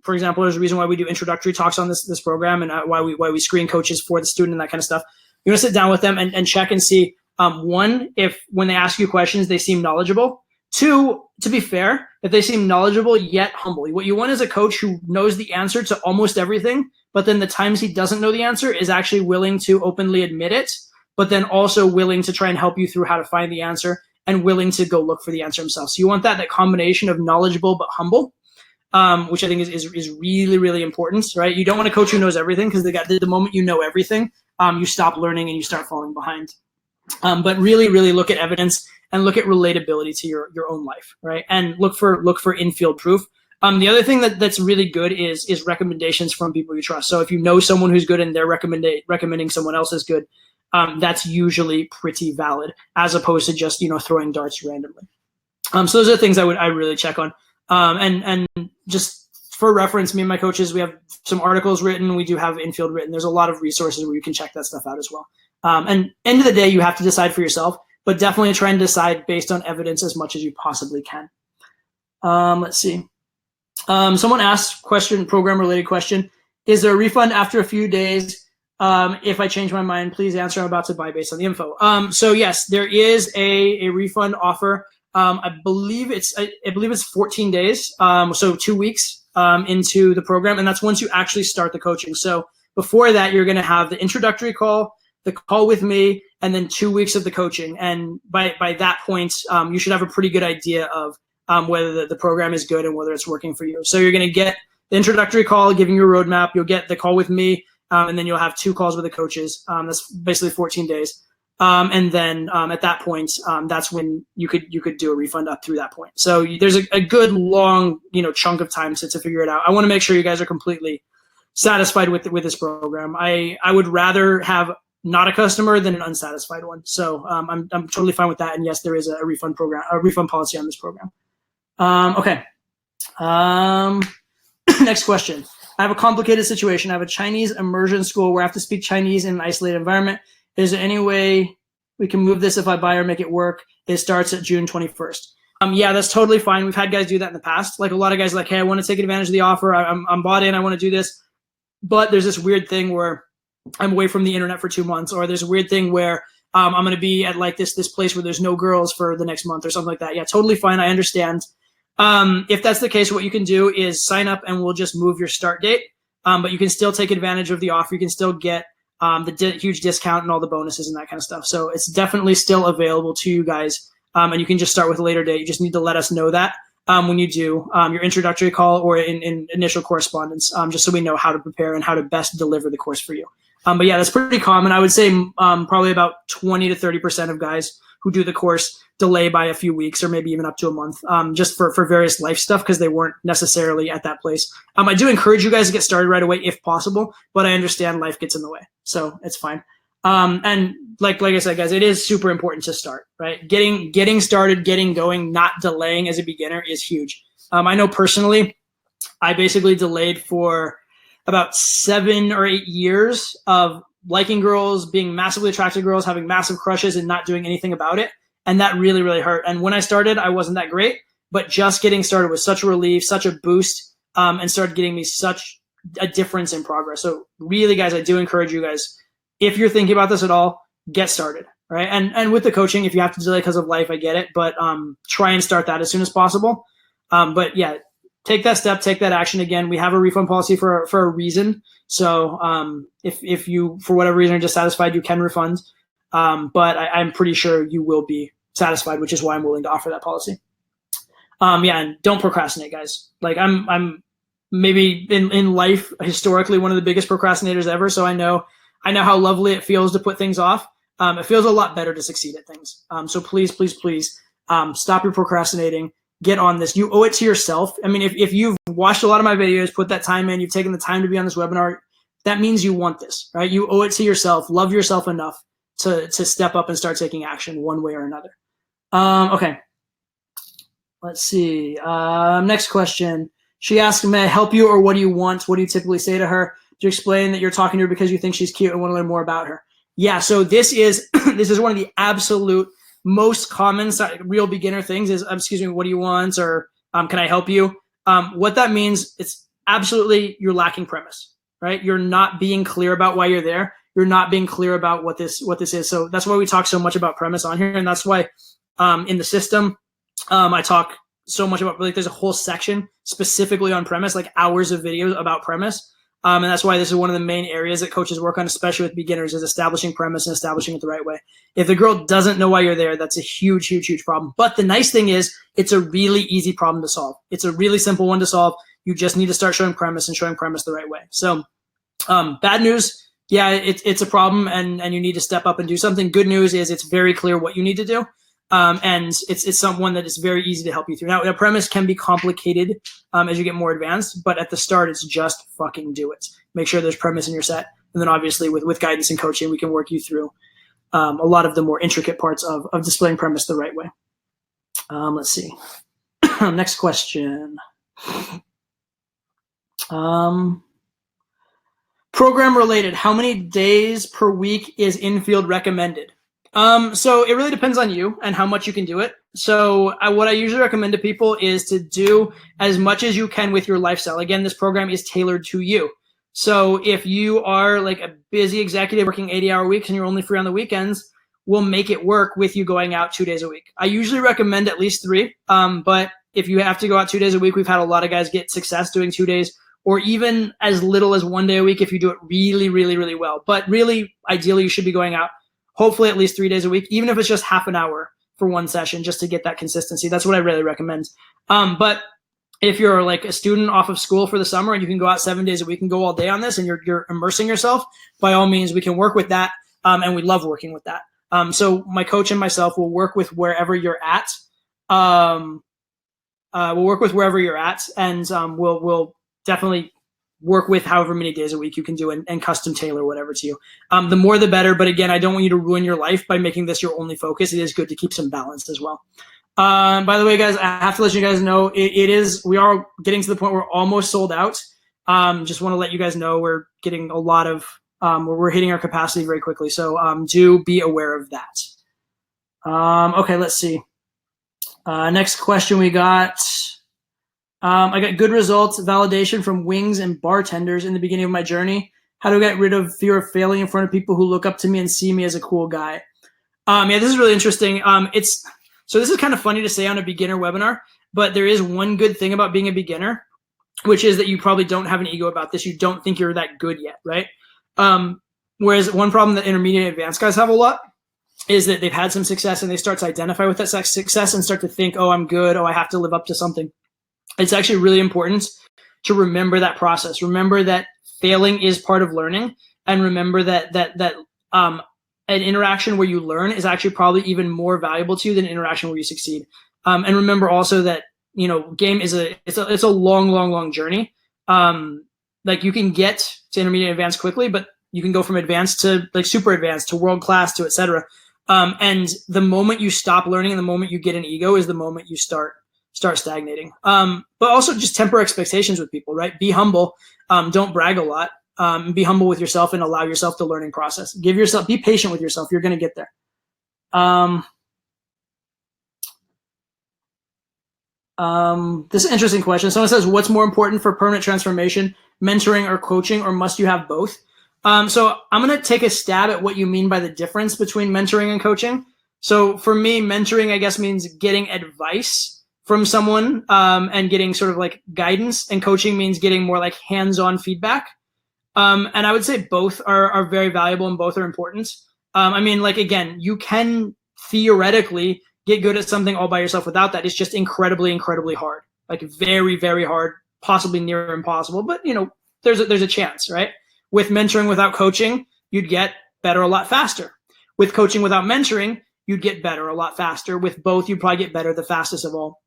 For example, there's a reason why we do introductory talks on this program, and why we screen coaches for the student and that kind of stuff. You want to sit down with them and check and see, 1, if when they ask you questions, they seem knowledgeable. 2, to be fair, if they seem knowledgeable yet humble. What you want is a coach who knows the answer to almost everything, but then the times he doesn't know the answer is actually willing to openly admit it, but then also willing to try and help you through how to find the answer and willing to go look for the answer himself. So you want that combination of knowledgeable but humble, which I think is really, really important, right? You don't want a coach who knows everything, because the moment you know everything, you stop learning and you start falling behind. But really, really look at evidence and look at relatability to your own life, right? And look for infield proof. The other thing that's really good is recommendations from people you trust. So if you know someone who's good and they're recommending someone else as good, that's usually pretty valid, as opposed to just, you know, throwing darts randomly. So those are things I really check on. And just for reference, me and my coaches, we have some articles written. We do have infield written. There's a lot of resources where you can check that stuff out as well. And end of the day, you have to decide for yourself, but definitely try and decide based on evidence as much as you possibly can. Let's see. Someone asked program related question. Is there a refund after a few days? If I change my mind, please answer. I'm about to buy based on the info. So yes, there is a refund offer. I believe it's 14 days. So 2 weeks into the program, and that's once you actually start the coaching. So before that, you're going to have the introductory call, the call with me, and then 2 weeks of the coaching. And by that point, you should have a pretty good idea of whether the program is good and whether it's working for you. So you're going to get the introductory call, giving you a roadmap. You'll get the call with me, and then you'll have 2 calls with the coaches. That's basically 14 days. And then at that point, that's when you could do a refund up through that point. So there's a good long, you know, chunk of time to figure it out. I want to make sure you guys are completely satisfied with this program. I would rather have not a customer than an unsatisfied one. So I'm totally fine with that. And yes, there is a refund policy on this program. Okay. Next question. I have a complicated situation. I have a Chinese immersion school where I have to speak Chinese in an isolated environment. Is there any way we can move this if I buy or make it work? It starts at June 21st. Yeah, that's totally fine. We've had guys do that in the past. Like a lot of guys are like, hey, I want to take advantage of the offer. I'm bought in. I want to do this. But there's this weird thing where I'm away from the internet for 2 months, or there's a weird thing where I'm going to be at like this place where there's no girls for the next month or something like that. Yeah, totally fine. I understand. If that's the case, what you can do is sign up and we'll just move your start date. But you can still take advantage of the offer. You can still get the huge discount and all the bonuses and that kind of stuff. So it's definitely still available to you guys. And you can just start with a later date. You just need to let us know that when you do your introductory call or in initial correspondence, just so we know how to prepare and how to best deliver the course for you. But yeah, that's pretty common. I would say probably about 20 to 30% of guys who do the course delay by a few weeks or maybe even up to a month, just for various life stuff, because they weren't necessarily at that place. I do encourage you guys to get started right away if possible, but I understand life gets in the way, so it's fine. And like I said, guys, it is super important to start, right? Getting started, getting going, not delaying as a beginner is huge. I know personally, I basically delayed for about 7 or 8 years of liking girls, being massively attracted to girls, having massive crushes, and not doing anything about it. And that really, really hurt. And when I started, I wasn't that great, but just getting started was such a relief, such a boost, and started getting me such a difference in progress. So really, guys, I do encourage you guys, if you're thinking about this at all, get started, right? And with the coaching, if you have to delay because of life, I get it, but try and start that as soon as possible. But yeah, take that step, take that action. Again, we have a refund policy for a reason. So if you, for whatever reason, are dissatisfied, you can refund. But I'm pretty sure you will be satisfied, which is why I'm willing to offer that policy. Yeah, and don't procrastinate, guys. Like I'm maybe in life historically one of the biggest procrastinators ever. So I know how lovely it feels to put things off. It feels a lot better to succeed at things. So please, stop your procrastinating. Get on this. You owe it to yourself. I mean, if you've watched a lot of my videos, put that time in, you've taken the time to be on this webinar, that means you want this, right? You owe it to yourself, love yourself enough to step up and start taking action one way or another. Okay. Let's see. Next question. She asked, may I help you or what do you want? What do you typically say to her? Do you explain that you're talking to her because you think she's cute and want to learn more about her? Yeah, so this is this is one of the absolute most common real beginner things is, excuse me, what do you want? Or can I help you? What that means, it's absolutely you're lacking premise, right? You're not being clear about why you're there. You're not being clear about what this is. So that's why we talk so much about premise on here. And that's why in the system, I talk so much about, like, there's a whole section specifically on premise, like hours of videos about premise. And that's why this is one of the main areas that coaches work on, especially with beginners, is establishing premise and establishing it the right way. If the girl doesn't know why you're there, that's a huge, huge, huge problem. But the nice thing is it's a really easy problem to solve. It's a really simple one to solve. You just need to start showing premise and showing premise the right way. So bad news, yeah, it's a problem and you need to step up and do something. Good news is it's very clear what you need to do. And it's someone that is very easy to help you through. Now, a premise can be complicated as you get more advanced, but at the start, it's just fucking do it. Make sure there's premise in your set. And then obviously with guidance and coaching, we can work you through a lot of the more intricate parts of displaying premise the right way. Let's see. Next question. Program related. How many days per week is infield recommended? So it really depends on you and how much you can do it. So what I usually recommend to people is to do as much as you can with your lifestyle. Again, this program is tailored to you. So if you are like a busy executive working 80-hour weeks and you're only free on the weekends, we'll make it work with you going out 2 days a week. I usually recommend at least 3. But if you have to go out 2 days a week, we've had a lot of guys get success doing 2 days or even as little as 1 day a week if you do it really, really, really well. But really, ideally, you should be going out hopefully at least 3 days a week, even if it's just half an hour for one session, just to get that consistency. That's what I really recommend. But if you're like a student off of school for the summer and you can go out 7 days a week and go all day on this and you're immersing yourself, by all means, we can work with that. And we love working with that. So my coach and myself will work with wherever you're at. We'll work with wherever you're at, and we'll definitely work with however many days a week you can do and custom tailor whatever to you. The more the better. But again, I don't want you to ruin your life by making this your only focus. It is good to keep some balance as well. By the way, guys, I have to let you guys know we are getting to the point where we're almost sold out. Just want to let you guys know we're getting a lot of, we're hitting our capacity very quickly. So do be aware of that. Okay, let's see. Next question we got. I got good results, validation from wings and bartenders in the beginning of my journey. How do I get rid of fear of failing in front of people who look up to me and see me as a cool guy? Yeah, this is really interesting. So this is kind of funny to say on a beginner webinar, but there is one good thing about being a beginner, which is that you probably don't have an ego about this. You don't think you're that good yet, right? Whereas one problem that intermediate and advanced guys have a lot is that they've had some success and they start to identify with that success and start to think, oh, I'm good. Oh, I have to live up to something. It's actually really important to remember that process. Remember that failing is part of learning, and remember that an interaction where you learn is actually probably even more valuable to you than an interaction where you succeed. And remember also that, game is it's a long journey. Like you can get to intermediate and advanced quickly, but you can go from advanced to like super advanced to world class to etc. And the moment you stop learning and the moment you get an ego is the moment you start stagnating. But also just temper expectations with people, right? Be humble. Don't brag a lot. Be humble with yourself and allow yourself the learning process. Be patient with yourself. You're going to get there. This is an interesting question. Someone says, what's more important for permanent transformation, mentoring or coaching, or must you have both? So I'm going to take a stab at what you mean by the difference between mentoring and coaching. So for me, mentoring, I guess, means getting advice from someone and getting sort of like guidance, and coaching means getting more like hands-on feedback. And I would say both are very valuable and both are important. I mean, like, again, you can theoretically get good at something all by yourself without that. It's just incredibly, incredibly hard, like very, very hard, possibly near impossible. But, there's a chance, right? With mentoring without coaching, you'd get better a lot faster. With coaching without mentoring, you'd get better a lot faster. With both, you'd probably get better the fastest of all.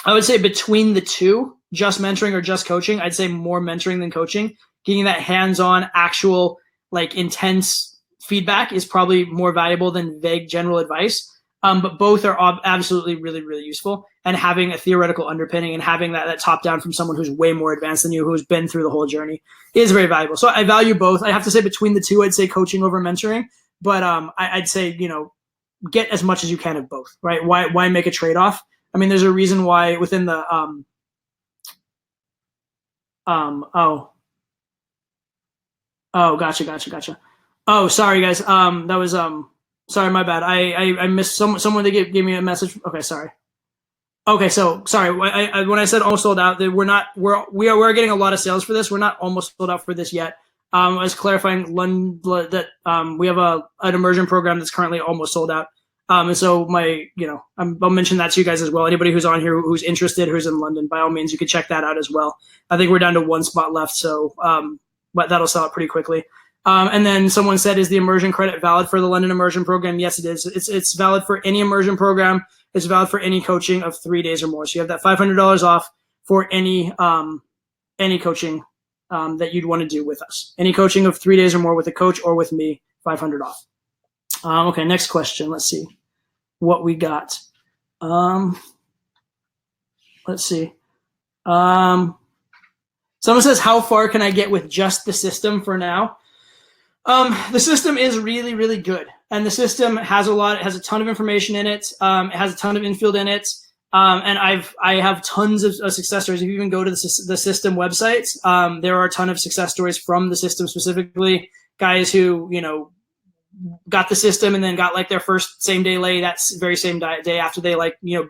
I would say between the two, just mentoring or just coaching, I'd say more mentoring than coaching getting that hands-on, actual, like intense feedback is probably more valuable than vague general advice. But both are absolutely really, really useful. And having a theoretical underpinning and having that top down from someone who's way more advanced than you, who's been through the whole journey, is very valuable. So I value both. I have to say between the two, I'd say coaching over mentoring. But I'd say, get as much as you can of both, right? Why make a trade-off? I mean, there's a reason why within the gotcha. Oh, sorry guys. That was sorry, my bad. I missed someone that gave me a message. Okay, sorry. Okay, so sorry. I when I said almost sold out, that we're getting a lot of sales for this. We're not almost sold out for this yet. I was clarifying that we have an immersion program that's currently almost sold out. And so I'll mention that to you guys as well. Anybody who's on here who's interested, who's in London, by all means, you can check that out as well. I think we're down to one spot left, so but that'll sell out pretty quickly. And then someone said, is the immersion credit valid for the London immersion program? Yes, it is. It's valid for any immersion program. It's valid for any coaching of 3 days or more. So you have that $500 off for any coaching that you'd want to do with us. Any coaching of 3 days or more with a coach or with me, $500 off. Okay, next question. Let's see what we got. Let's see. Someone says, how far can I get with just the system for now? The system is really, really good. And the system has it has a ton of information in it. It has a ton of infield in it. And I have tons of success stories. If you even go to the system websites, there are a ton of success stories from the system specifically. Guys who, got the system and then got like their first same day lay that very same day after they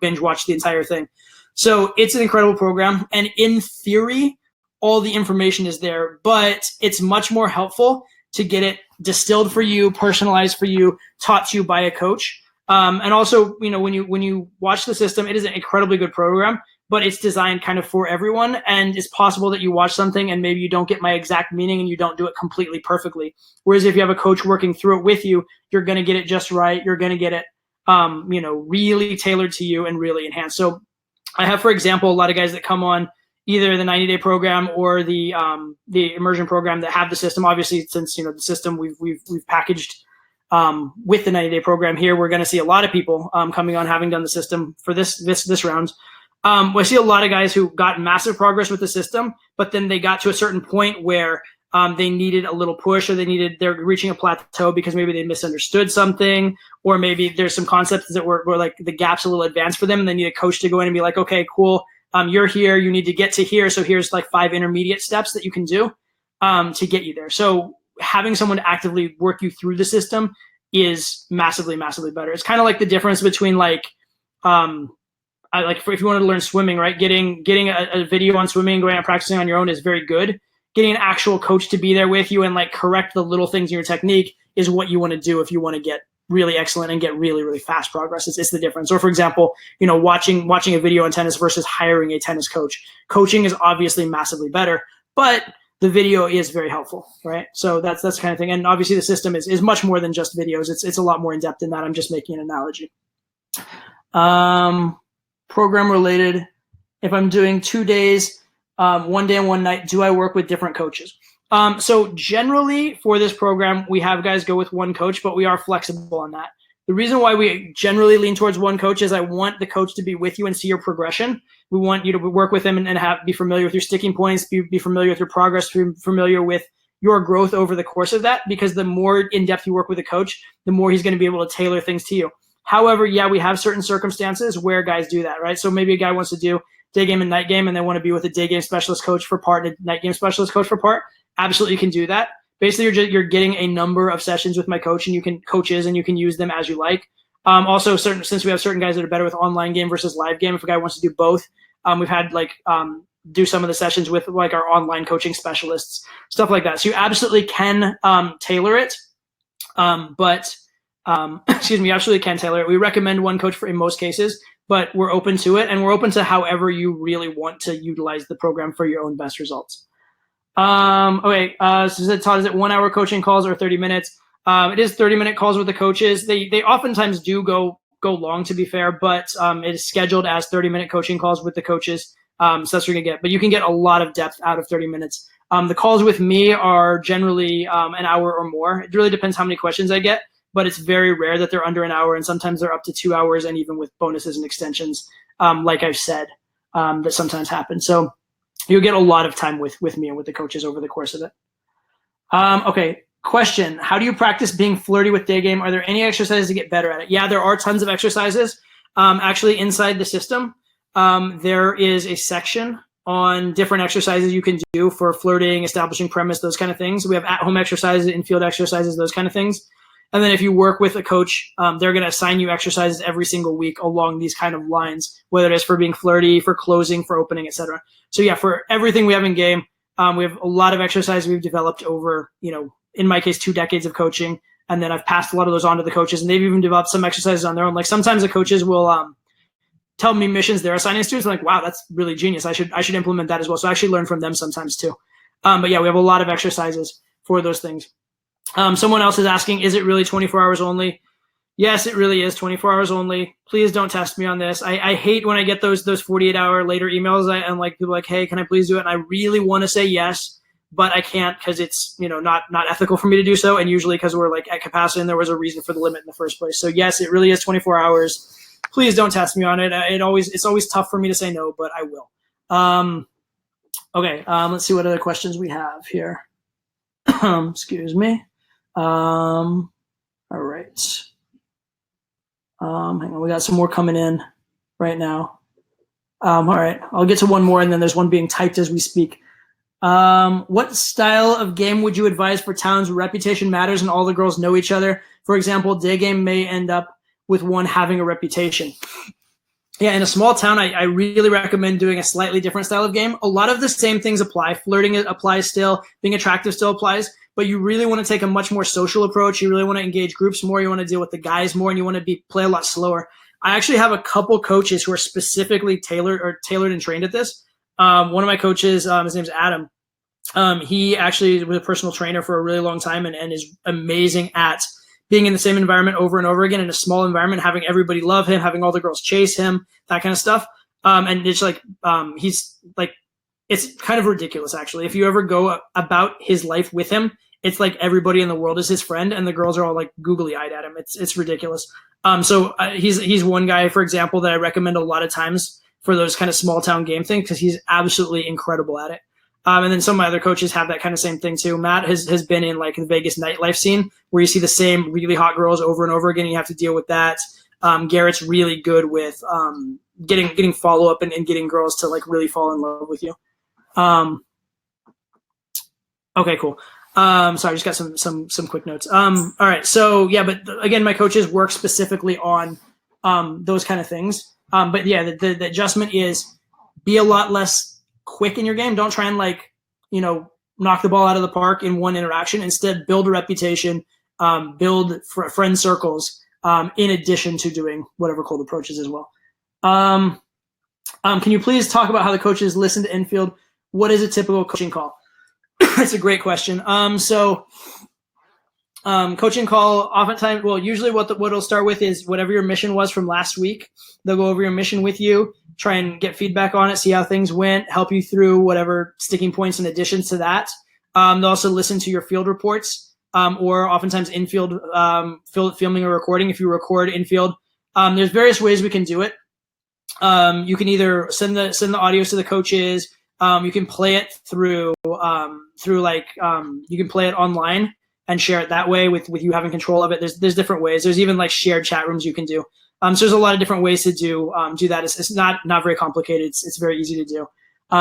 binge watched the entire thing. So it's an incredible program. And in theory, all the information is there, but it's much more helpful to get it distilled for you, personalized for you, taught to you by a coach. And also, when you watch the system, it is an incredibly good program, but it's designed kind of for everyone. And it's possible that you watch something and maybe you don't get my exact meaning and you don't do it completely perfectly. Whereas if you have a coach working through it with you, you're going to get it just right. You're going to get it, really tailored to you and really enhanced. So I have, for example, a lot of guys that come on either the 90-day program or the immersion program that have the system. Obviously, since the system we've packaged with the 90-day program here, we're going to see a lot of people coming on having done the system for this round. I see a lot of guys who got massive progress with the system, but then they got to a certain point where they needed a little push, or they're reaching a plateau because maybe they misunderstood something, or maybe there's some concepts that were like the gaps a little advanced for them, and they need a coach to go in and be like, okay, cool. You're here, you need to get to here. So here's like 5 intermediate steps that you can do to get you there. So having someone to actively work you through the system is massively, massively better. It's kind of like the difference between if you wanted to learn swimming, right? Getting a video on swimming and going out and practicing on your own is very good. Getting an actual coach to be there with you and correct the little things in your technique is what you want to do if you want to get really excellent and get really, really fast progress. It's the difference. Or for example, watching a video on tennis versus hiring a tennis coach. Coaching is obviously massively better, but the video is very helpful, right? So that's the kind of thing. And obviously the system is much more than just videos. It's a lot more in depth than that. I'm just making an analogy. Program related. If I'm doing 2 days, 1 day and 1 night, do I work with different coaches? So generally for this program, we have guys go with one coach, but we are flexible on that. The reason why we generally lean towards one coach is I want the coach to be with you and see your progression. We want you to work with him and be familiar with your sticking points, be familiar with your progress, be familiar with your growth over the course of that, because the more in-depth you work with a coach, the more he's going to be able to tailor things to you. However, yeah, we have certain circumstances where guys do that, right? So maybe a guy wants to do day game and night game, and they want to be with a day game specialist coach for part and a night game specialist coach for part. Absolutely can do that. Basically, you're getting a number of sessions with my coach, and you can use them as you like. Also, since we have certain guys that are better with online game versus live game, if a guy wants to do both, we've had do some of the sessions with our online coaching specialists, stuff like that. So you absolutely can tailor it, you absolutely can tailor it. We recommend one coach in most cases, but we're open to it, and we're open to however you really want to utilize the program for your own best results. Okay. So Todd, is it 1 hour coaching calls or 30 minutes? It is 30-minute calls with the coaches. They oftentimes do go long, to be fair, but it is scheduled as 30-minute coaching calls with the coaches. So that's what you're gonna get. But you can get a lot of depth out of 30 minutes. The calls with me are generally an hour or more. It really depends how many questions I get, but it's very rare that they're under an hour, and sometimes they're up to 2 hours, and even with bonuses and extensions, like I've said, that sometimes happen. So you'll get a lot of time with me and with the coaches over the course of it. Okay, question. How do you practice being flirty with day game? Are there any exercises to get better at it? Yeah, there are tons of exercises. Actually, inside the system, there is a section on different exercises you can do for flirting, establishing premise, those kind of things. We have at-home exercises, in-field exercises, those kind of things. And then if you work with a coach, they're going to assign you exercises every single week along these kind of lines, whether it is for being flirty, for closing, for opening, etc. So yeah, for everything we have in game, we have a lot of exercises we've developed over, in my case, 2 decades of coaching. And then I've passed a lot of those on to the coaches, and they've even developed some exercises on their own. Like sometimes the coaches will tell me missions they're assigning students. I'm like, wow, that's really genius. I should implement that as well. So I actually learn from them sometimes too. But yeah, we have a lot of exercises for those things. Someone else is asking, is it really 24 hours only? Yes, it really is 24 hours only. Please don't test me on this. I hate when I get those 48-hour later emails and like people like, hey, can I please do it? And I really want to say yes, but I can't because it's not ethical for me to do so. And usually because we're like at capacity and there was a reason for the limit in the first place. So yes, it really is 24 hours. Please don't test me on it. It's always tough for me to say no, but I will. Okay, let's see what other questions we have here. Excuse me. All right. Hang on, we got some more coming in right now. All right, I'll get to one more, and then there's one being typed as we speak. What style of game would you advise for towns where reputation matters and all the girls know each other? For example, day game may end up with one having a reputation. Yeah, in a small town, I really recommend doing a slightly different style of game. A lot of the same things apply. Flirting applies still. Being attractive still applies. But you really want to take a much more social approach. You really want to engage groups more. You want to deal with the guys more, and you want to play a lot slower. I actually have a couple coaches who are specifically tailored and trained at this. One of my coaches, his name's Adam. He actually was a personal trainer for a really long time and is amazing at being in the same environment over and over again in a small environment, having everybody love him, having all the girls chase him, that kind of stuff. And it's like, he's like, it's kind of ridiculous actually. If you ever go about his life with him, it's like everybody in the world is his friend and the girls are all like googly eyed at him. It's ridiculous. So he's one guy, for example, that I recommend a lot of times for those kind of small town game things because he's absolutely incredible at it. And then some of my other coaches have that kind of same thing too. Matt has been in like the Vegas nightlife scene where you see the same really hot girls over and over again. You have to deal with that. Garrett's really good with getting follow up and getting girls to like really fall in love with you. Okay, cool. Sorry, I just got some quick notes. All right, so yeah, but again, my coaches work specifically on those kind of things. But yeah, the adjustment is be a lot less quick in your game. Don't try and knock the ball out of the park in one interaction. Instead, build a reputation, build friend circles, in addition to doing whatever cold approaches as well. Can you please talk about how the coaches listen to infield? What is a typical coaching call? That's a great question. Coaching call, oftentimes, well, usually what it'll start with is whatever your mission was from last week. They'll go over your mission with you, try and get feedback on it, see how things went, help you through whatever sticking points in addition to that. They'll also listen to your field reports, or oftentimes infield filming or recording. If you record infield, there's various ways we can do it. You can either send the audios to the coaches. You can play it through you can play it online and share it that way with you having control of it. There's different ways. There's even like shared chat rooms you can do. So there's a lot of different ways to do that. It's not very complicated. It's very easy to do.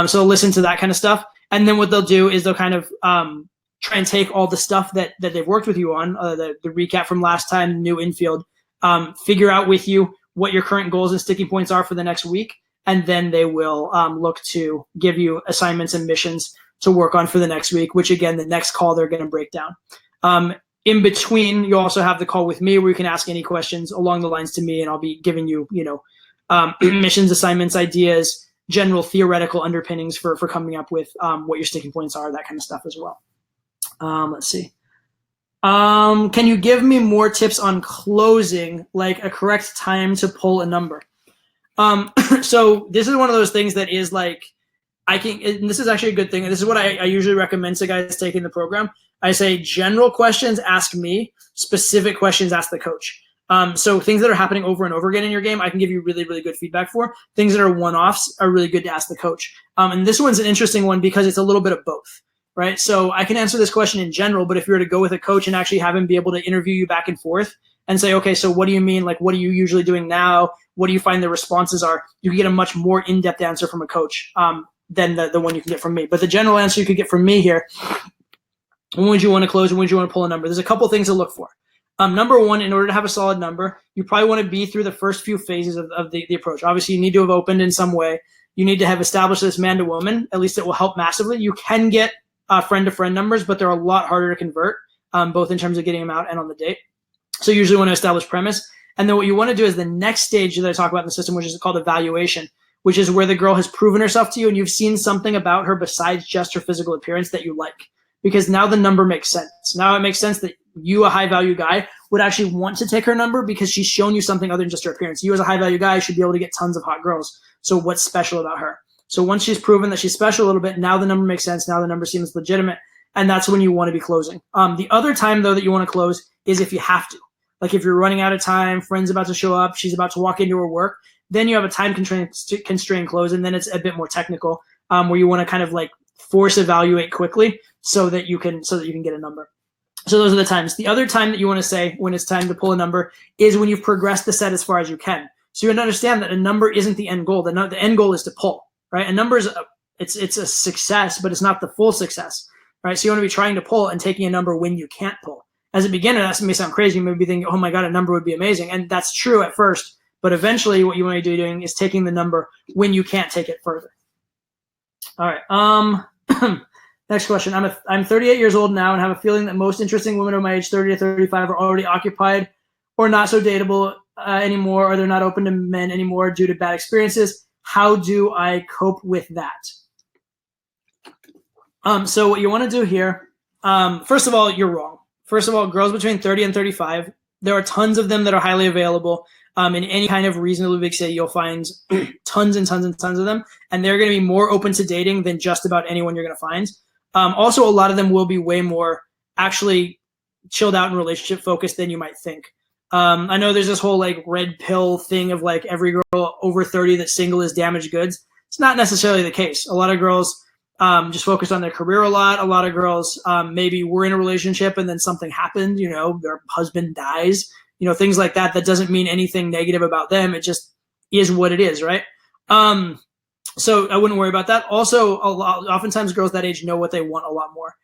So listen to that kind of stuff. And then what they'll do is they'll kind of try and take all the stuff that they've worked with you on, the recap from last time, new infield, figure out with you what your current goals and sticking points are for the next week. And then they will look to give you assignments and missions to work on for the next week, which again, the next call they're going to break down. In between, you also have the call with me where you can ask any questions along the lines to me, and I'll be giving you, missions, assignments, ideas, general theoretical underpinnings for coming up with what your sticking points are, that kind of stuff as well. Let's see. Can you give me more tips on closing, like a correct time to pull a number? So this is one of those things that is like, and this is actually a good thing. And this is what I usually recommend to guys taking the program. I say general questions, ask me. Specific questions, ask the coach. So things that are happening over and over again in your game, I can give you really, really good feedback for. Things that are one-offs are really good to ask the coach. And this one's an interesting one because it's a little bit of both, right? So I can answer this question in general, but if you were to go with a coach and actually have him be able to interview you back and forth and say, okay, so what do you mean? Like, what are you usually doing now? What do you find the responses are? You can get a much more in-depth answer from a coach than the one you can get from me. But the general answer you could get from me here, when would you want to close and when would you want to pull a number? There's a couple things to look for. Number one, in order to have a solid number, you probably want to be through the first few phases of the approach. Obviously, you need to have opened in some way. You need to have established this man to woman. At least it will help massively. You can get friend-to-friend numbers, but they're a lot harder to convert, both in terms of getting them out and on the date. So you usually want to establish premise. And then what you want to do is the next stage that I talk about in the system, which is called evaluation, which is where the girl has proven herself to you and you've seen something about her besides just her physical appearance that you like. Because now the number makes sense. Now it makes sense that you, a high-value guy, would actually want to take her number because she's shown you something other than just her appearance. You as a high-value guy should be able to get tons of hot girls. So what's special about her? So once she's proven that she's special a little bit, now the number makes sense. Now the number seems legitimate. And that's when you want to be closing. The other time, though, that you want to close is if you have to. Like if you're running out of time, friend's about to show up, she's about to walk into her work, then you have a time constraint close, and then it's a bit more technical, where you want to kind of like force evaluate quickly so that you can get a number. So those are the times. The other time that you want to say when it's time to pull a number is when you've progressed the set as far as you can. So you understand that a number isn't the end goal. The end goal is to pull, right? A number is it's a success, but it's not the full success, right? So you want to be trying to pull and taking a number when you can't pull. As a beginner, that may sound crazy. You may be thinking, oh my God, a number would be amazing. And that's true at first. But eventually what you want to be doing is taking the number when you can't take it further. All right. Next question. I'm 38 years old now and have a feeling that most interesting women of my age, 30 to 35, are already occupied or not so dateable anymore, or they're not open to men anymore due to bad experiences. How do I cope with that? So what you want to do here, first of all, you're wrong. First of all, girls between 30 and 35, there are tons of them that are highly available. In any kind of reasonably big city, you'll find tons and tons and tons of them. And they're going to be more open to dating than just about anyone you're going to find. Also, a lot of them will be way more actually chilled out and relationship focused than you might think. I know there's this whole like red pill thing of like every girl over 30 that's single is damaged goods. It's not necessarily the case. A lot of girls just focus on their career a lot. A lot of girls maybe were in a relationship and then something happened, their husband dies, things like that. That doesn't mean anything negative about them. It just is what it is, right? So I wouldn't worry about that. Also, oftentimes girls that age know what they want a lot more.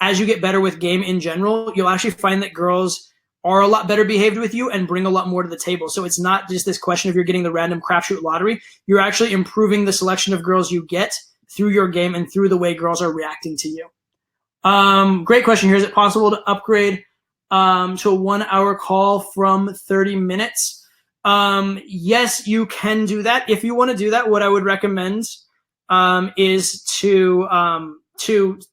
As you get better with game in general, you'll actually find that girls are a lot better behaved with you and bring a lot more to the table. So it's not just this question of you're getting the random crapshoot lottery. You're actually improving the selection of girls you get through your game and through the way girls are reacting to you. Great question here. Is it possible to upgrade to a 1 hour call from 30 minutes? Yes, you can do that. If you want to do that, what I would recommend is to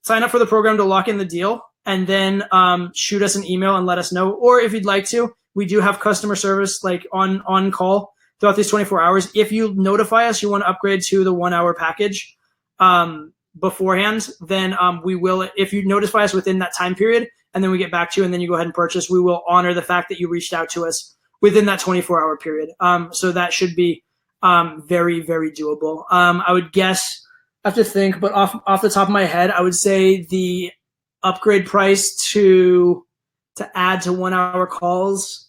sign up for the program to lock in the deal and then shoot us an email and let us know. Or if you'd like to, we do have customer service like on call throughout these 24 hours. If you notify us you want to upgrade to the 1 hour package beforehand, then we will, if you notify us within that time period and then we get back to you and then you go ahead and purchase, we will honor the fact that you reached out to us within that 24-hour period. So that should be very, very doable. I would guess, I have to think, but off the top of my head, I would say the upgrade price to add to 1 hour calls,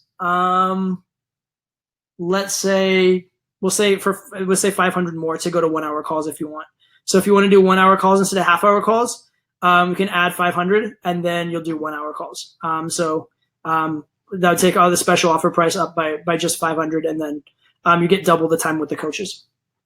let's say we'll say 500 more to go to 1 hour calls if you want. So if you want to do 1 hour calls instead of half hour calls, you can add 500 and then you'll do 1 hour calls. That would take all the special offer price up by just 500, and then you get double the time with the coaches.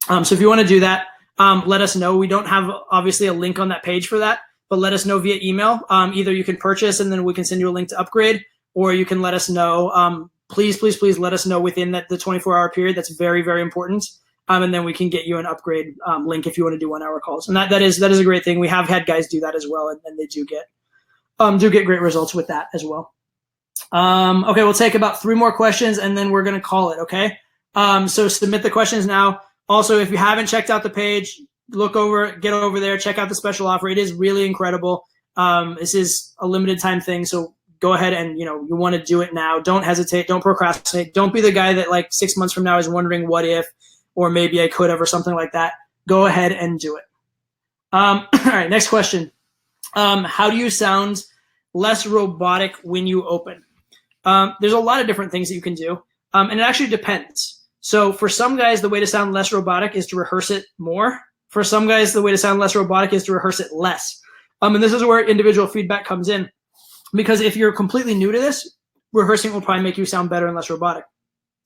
So if you want to do that, let us know. We don't have obviously a link on that page for that, but let us know via email. Either you can purchase and then we can send you a link to upgrade, or you can let us know. Please let us know within the 24-hour period. That's very, very important. And then we can get you an upgrade link if you want to do 1 hour calls. And that is a great thing. We have had guys do that as well, and they do get great results with that as well. Okay, we'll take about 3 more questions and then we're going to call it, okay? So submit the questions now. Also, if you haven't checked out the page, get over there, check out the special offer. It is really incredible. This is a limited time thing, so go ahead and, you want to do it now. Don't hesitate. Don't procrastinate. Don't be the guy that like 6 months from now is wondering what if, or maybe I could have, or something like that. Go ahead and do it. All right, next question. How do you sound less robotic when you open? There's a lot of different things that you can do, and it actually depends. So for some guys, the way to sound less robotic is to rehearse it more. For some guys, the way to sound less robotic is to rehearse it less. And this is where individual feedback comes in. Because if you're completely new to this, rehearsing will probably make you sound better and less robotic.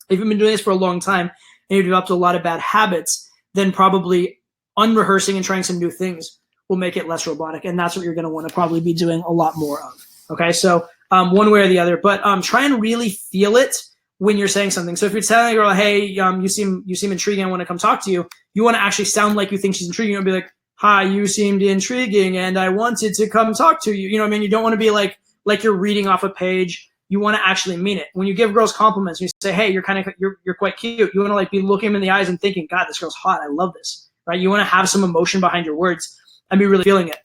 If you've been doing this for a long time and you've developed a lot of bad habits, then probably unrehearsing and trying some new things will make it less robotic. And that's what you're going to want to probably be doing a lot more of. Okay, so one way or the other. But try and really feel it when you're saying something. So if you're telling a girl, hey, you seem intriguing, I want to come talk to you, you want to actually sound like you think she's intriguing. You want to be like, hi, you seemed intriguing and I wanted to come talk to you. You know what I mean? You don't want to be like you're reading off a page. You want to actually mean it. When you give girls compliments, you say, hey, you're quite cute. You want to like be looking them in the eyes and thinking, God, this girl's hot. I love this, right? You want to have some emotion behind your words and be really feeling it.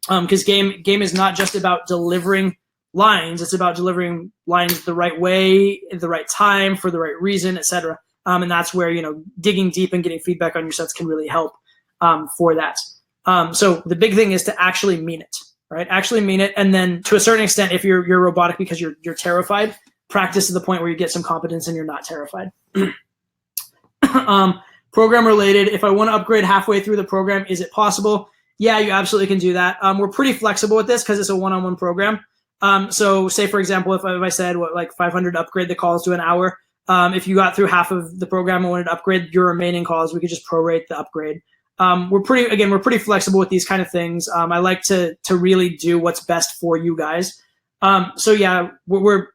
Because game is not just about delivering lines. It's about delivering lines the right way, at the right time, for the right reason, etc. And that's where, digging deep and getting feedback on your sets can really help for that. So the big thing is to actually mean it, right? Actually mean it. And then to a certain extent, if you're robotic because you're terrified, practice to the point where you get some competence and you're not terrified. Program related, if I want to upgrade halfway through the program, is it possible? Yeah, you absolutely can do that. We're pretty flexible with this because it's a one-on-one program. So say, for example, if I said, 500 to upgrade the calls to an hour, if you got through half of the program and wanted to upgrade your remaining calls, we could just prorate the upgrade. We're pretty flexible with these kind of things. I like to really do what's best for you guys. So yeah, we're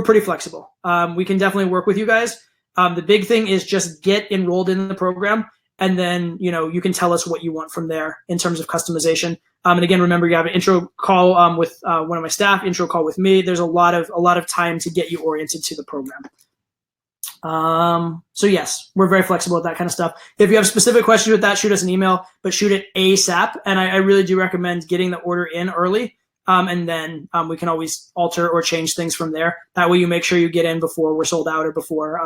pretty flexible. We can definitely work with you guys. The big thing is just get enrolled in the program, and then you can tell us what you want from there in terms of customization. And again, remember, you have an intro call with one of my staff, intro call with me. There's a lot of time to get you oriented to the program. So yes, we're very flexible with that kind of stuff. If you have specific questions with that, shoot us an email, but shoot it ASAP. And I really do recommend getting the order in early. And then we can always alter or change things from there. That way you make sure you get in before we're sold out or before,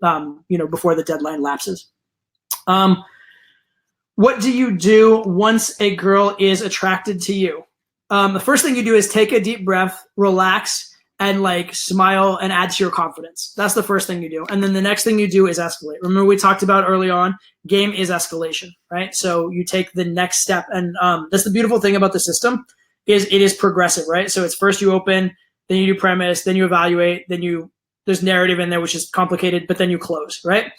before the deadline lapses. What do you do once a girl is attracted to you? The first thing you do is take a deep breath, relax, and smile and add to your confidence. That's the first thing you do. And then the next thing you do is escalate. Remember we talked about early on, game is escalation, right? So you take the next step. And that's the beautiful thing about the system is it is progressive, right? So it's first you open, then you do premise, then you evaluate, then there's narrative in there, which is complicated, but then you close, right?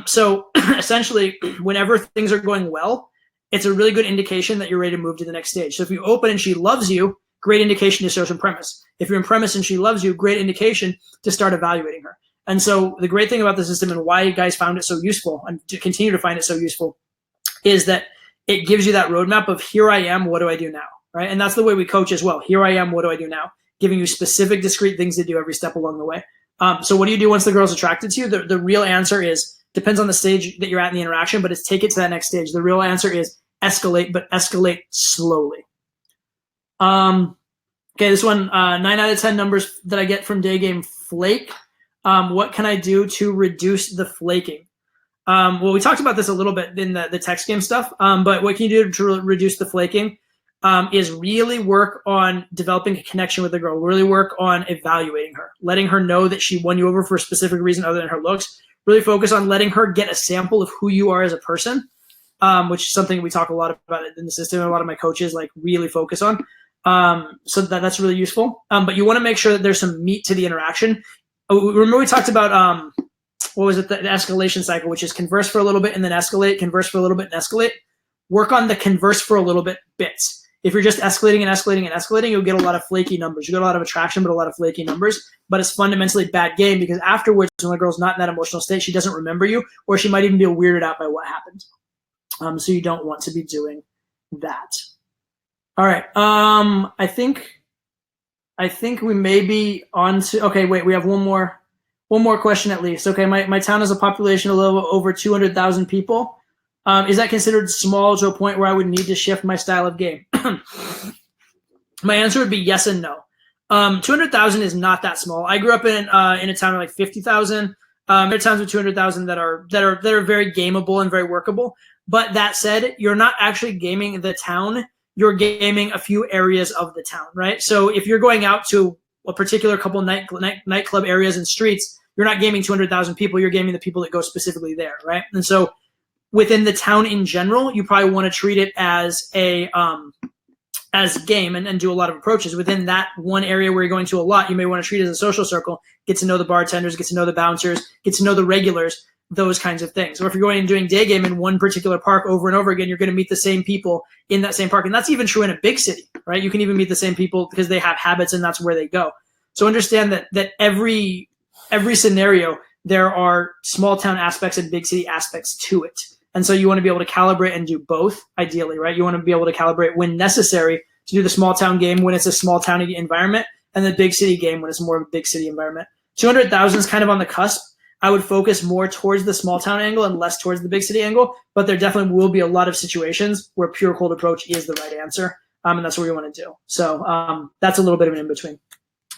So essentially, whenever things are going well, it's a really good indication that you're ready to move to the next stage. So if you open and she loves you, great indication to start in premise. If you're in premise and she loves you, great indication to start evaluating her. And so the great thing about the system and why you guys found it so useful and to continue to find it so useful is that it gives you that roadmap of here I am, what do I do now, right? And that's the way we coach as well. Here I am, what do I do now? Giving you specific, discrete things to do every step along the way. So what do you do once the girl's attracted to you? The real answer is, depends on the stage that you're at in the interaction, but it's take it to that next stage. The real answer is escalate, but escalate slowly. Okay, this one, 9 out of 10 numbers that I get from day game flake. What can I do to reduce the flaking? Well, we talked about this a little bit in the text game stuff, but what can you do to reduce the flaking is really work on developing a connection with the girl, really work on evaluating her, letting her know that she won you over for a specific reason other than her looks. Really focus on letting her get a sample of who you are as a person, which is something we talk a lot about in the system. And a lot of my coaches really focus on. So that's really useful. But you want to make sure that there's some meat to the interaction. Remember we talked about, what was it? The escalation cycle, which is converse for a little bit and then escalate, converse for a little bit and escalate. Work on the converse for a little bit bits. If you're just escalating and escalating and escalating, you'll get a lot of flaky numbers. You get a lot of attraction, but a lot of flaky numbers. But it's fundamentally bad game because afterwards, when a girl's not in that emotional state, she doesn't remember you, or she might even be weirded out by what happened. So you don't want to be doing that. All right. I think we may be on to. Okay, wait. We have one more One more question at least. Okay, my town has a population of a little over 200,000 people. Is that considered small to a point where I would need to shift my style of game? My answer would be yes and no. 200,000 is not that small. I grew up in a town of like 50,000. There are towns with 200,000 that are very gameable and very workable. But that said, you're not actually gaming the town. You're gaming a few areas of the town, right? So if you're going out to a particular couple nightclub areas and streets, you're not gaming 200,000 people. You're gaming the people that go specifically there, right? And so within the town in general, you probably want to treat it as a game and do a lot of approaches. Within that one area where you're going to a lot, you may want to treat it as a social circle, get to know the bartenders, get to know the bouncers, get to know the regulars, those kinds of things. Or if you're going and doing day game in one particular park over and over again, you're going to meet the same people in that same park. And that's even true in a big city, right? You can even meet the same people because they have habits and that's where they go. So understand that every scenario, there are small town aspects and big city aspects to it. And so you want to be able to calibrate and do both, ideally, right? You want to be able to calibrate when necessary to do the small town game when it's a small town environment, and the big city game when it's more of a big city environment. 200,000 is kind of on the cusp. I would focus more towards the small town angle and less towards the big city angle, but there definitely will be a lot of situations where pure cold approach is the right answer, and that's what we want to do. So that's a little bit of an in-between.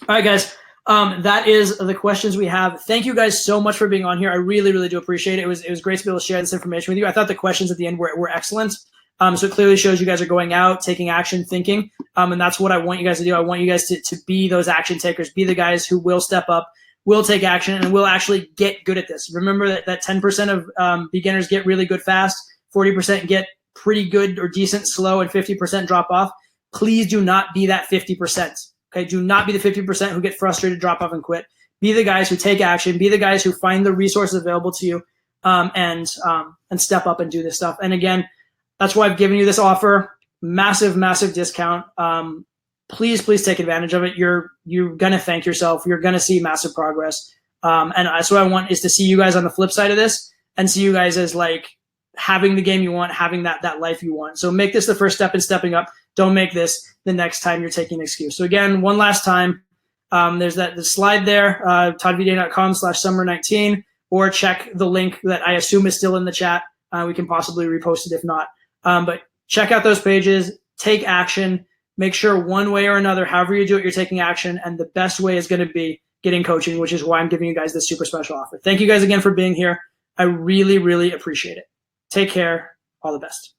All right, guys. That is the questions we have. Thank you guys so much for being on here. I really, really do appreciate it. It was great to be able to share this information with you. I thought the questions at the end were excellent. So it clearly shows you guys are going out, taking action, thinking. And that's what I want you guys to do. I want you guys to be those action takers, be the guys who will step up, will take action, and will actually get good at this. Remember that 10% of beginners get really good fast, 40% get pretty good or decent slow, and 50% drop off. Please do not be that 50%. Okay, do not be the 50% who get frustrated, drop off, and quit. Be the guys who take action. Be the guys who find the resources available to you, and step up and do this stuff. And again, that's why I've given you this offer. Massive, massive discount. Please take advantage of it. You're gonna thank yourself. You're gonna see massive progress. And that's what I want is to see you guys on the flip side of this and see you guys as like having the game you want, having that life you want. So make this the first step in stepping up. Don't make this the next time you're taking an excuse. So again, one last time, there's the slide there, toddvday.com/summer19, or check the link that I assume is still in the chat. We can possibly repost it if not. But check out those pages, take action, make sure one way or another, however you do it, you're taking action. And the best way is going to be getting coaching, which is why I'm giving you guys this super special offer. Thank you guys again for being here. I really, really appreciate it. Take care. All the best.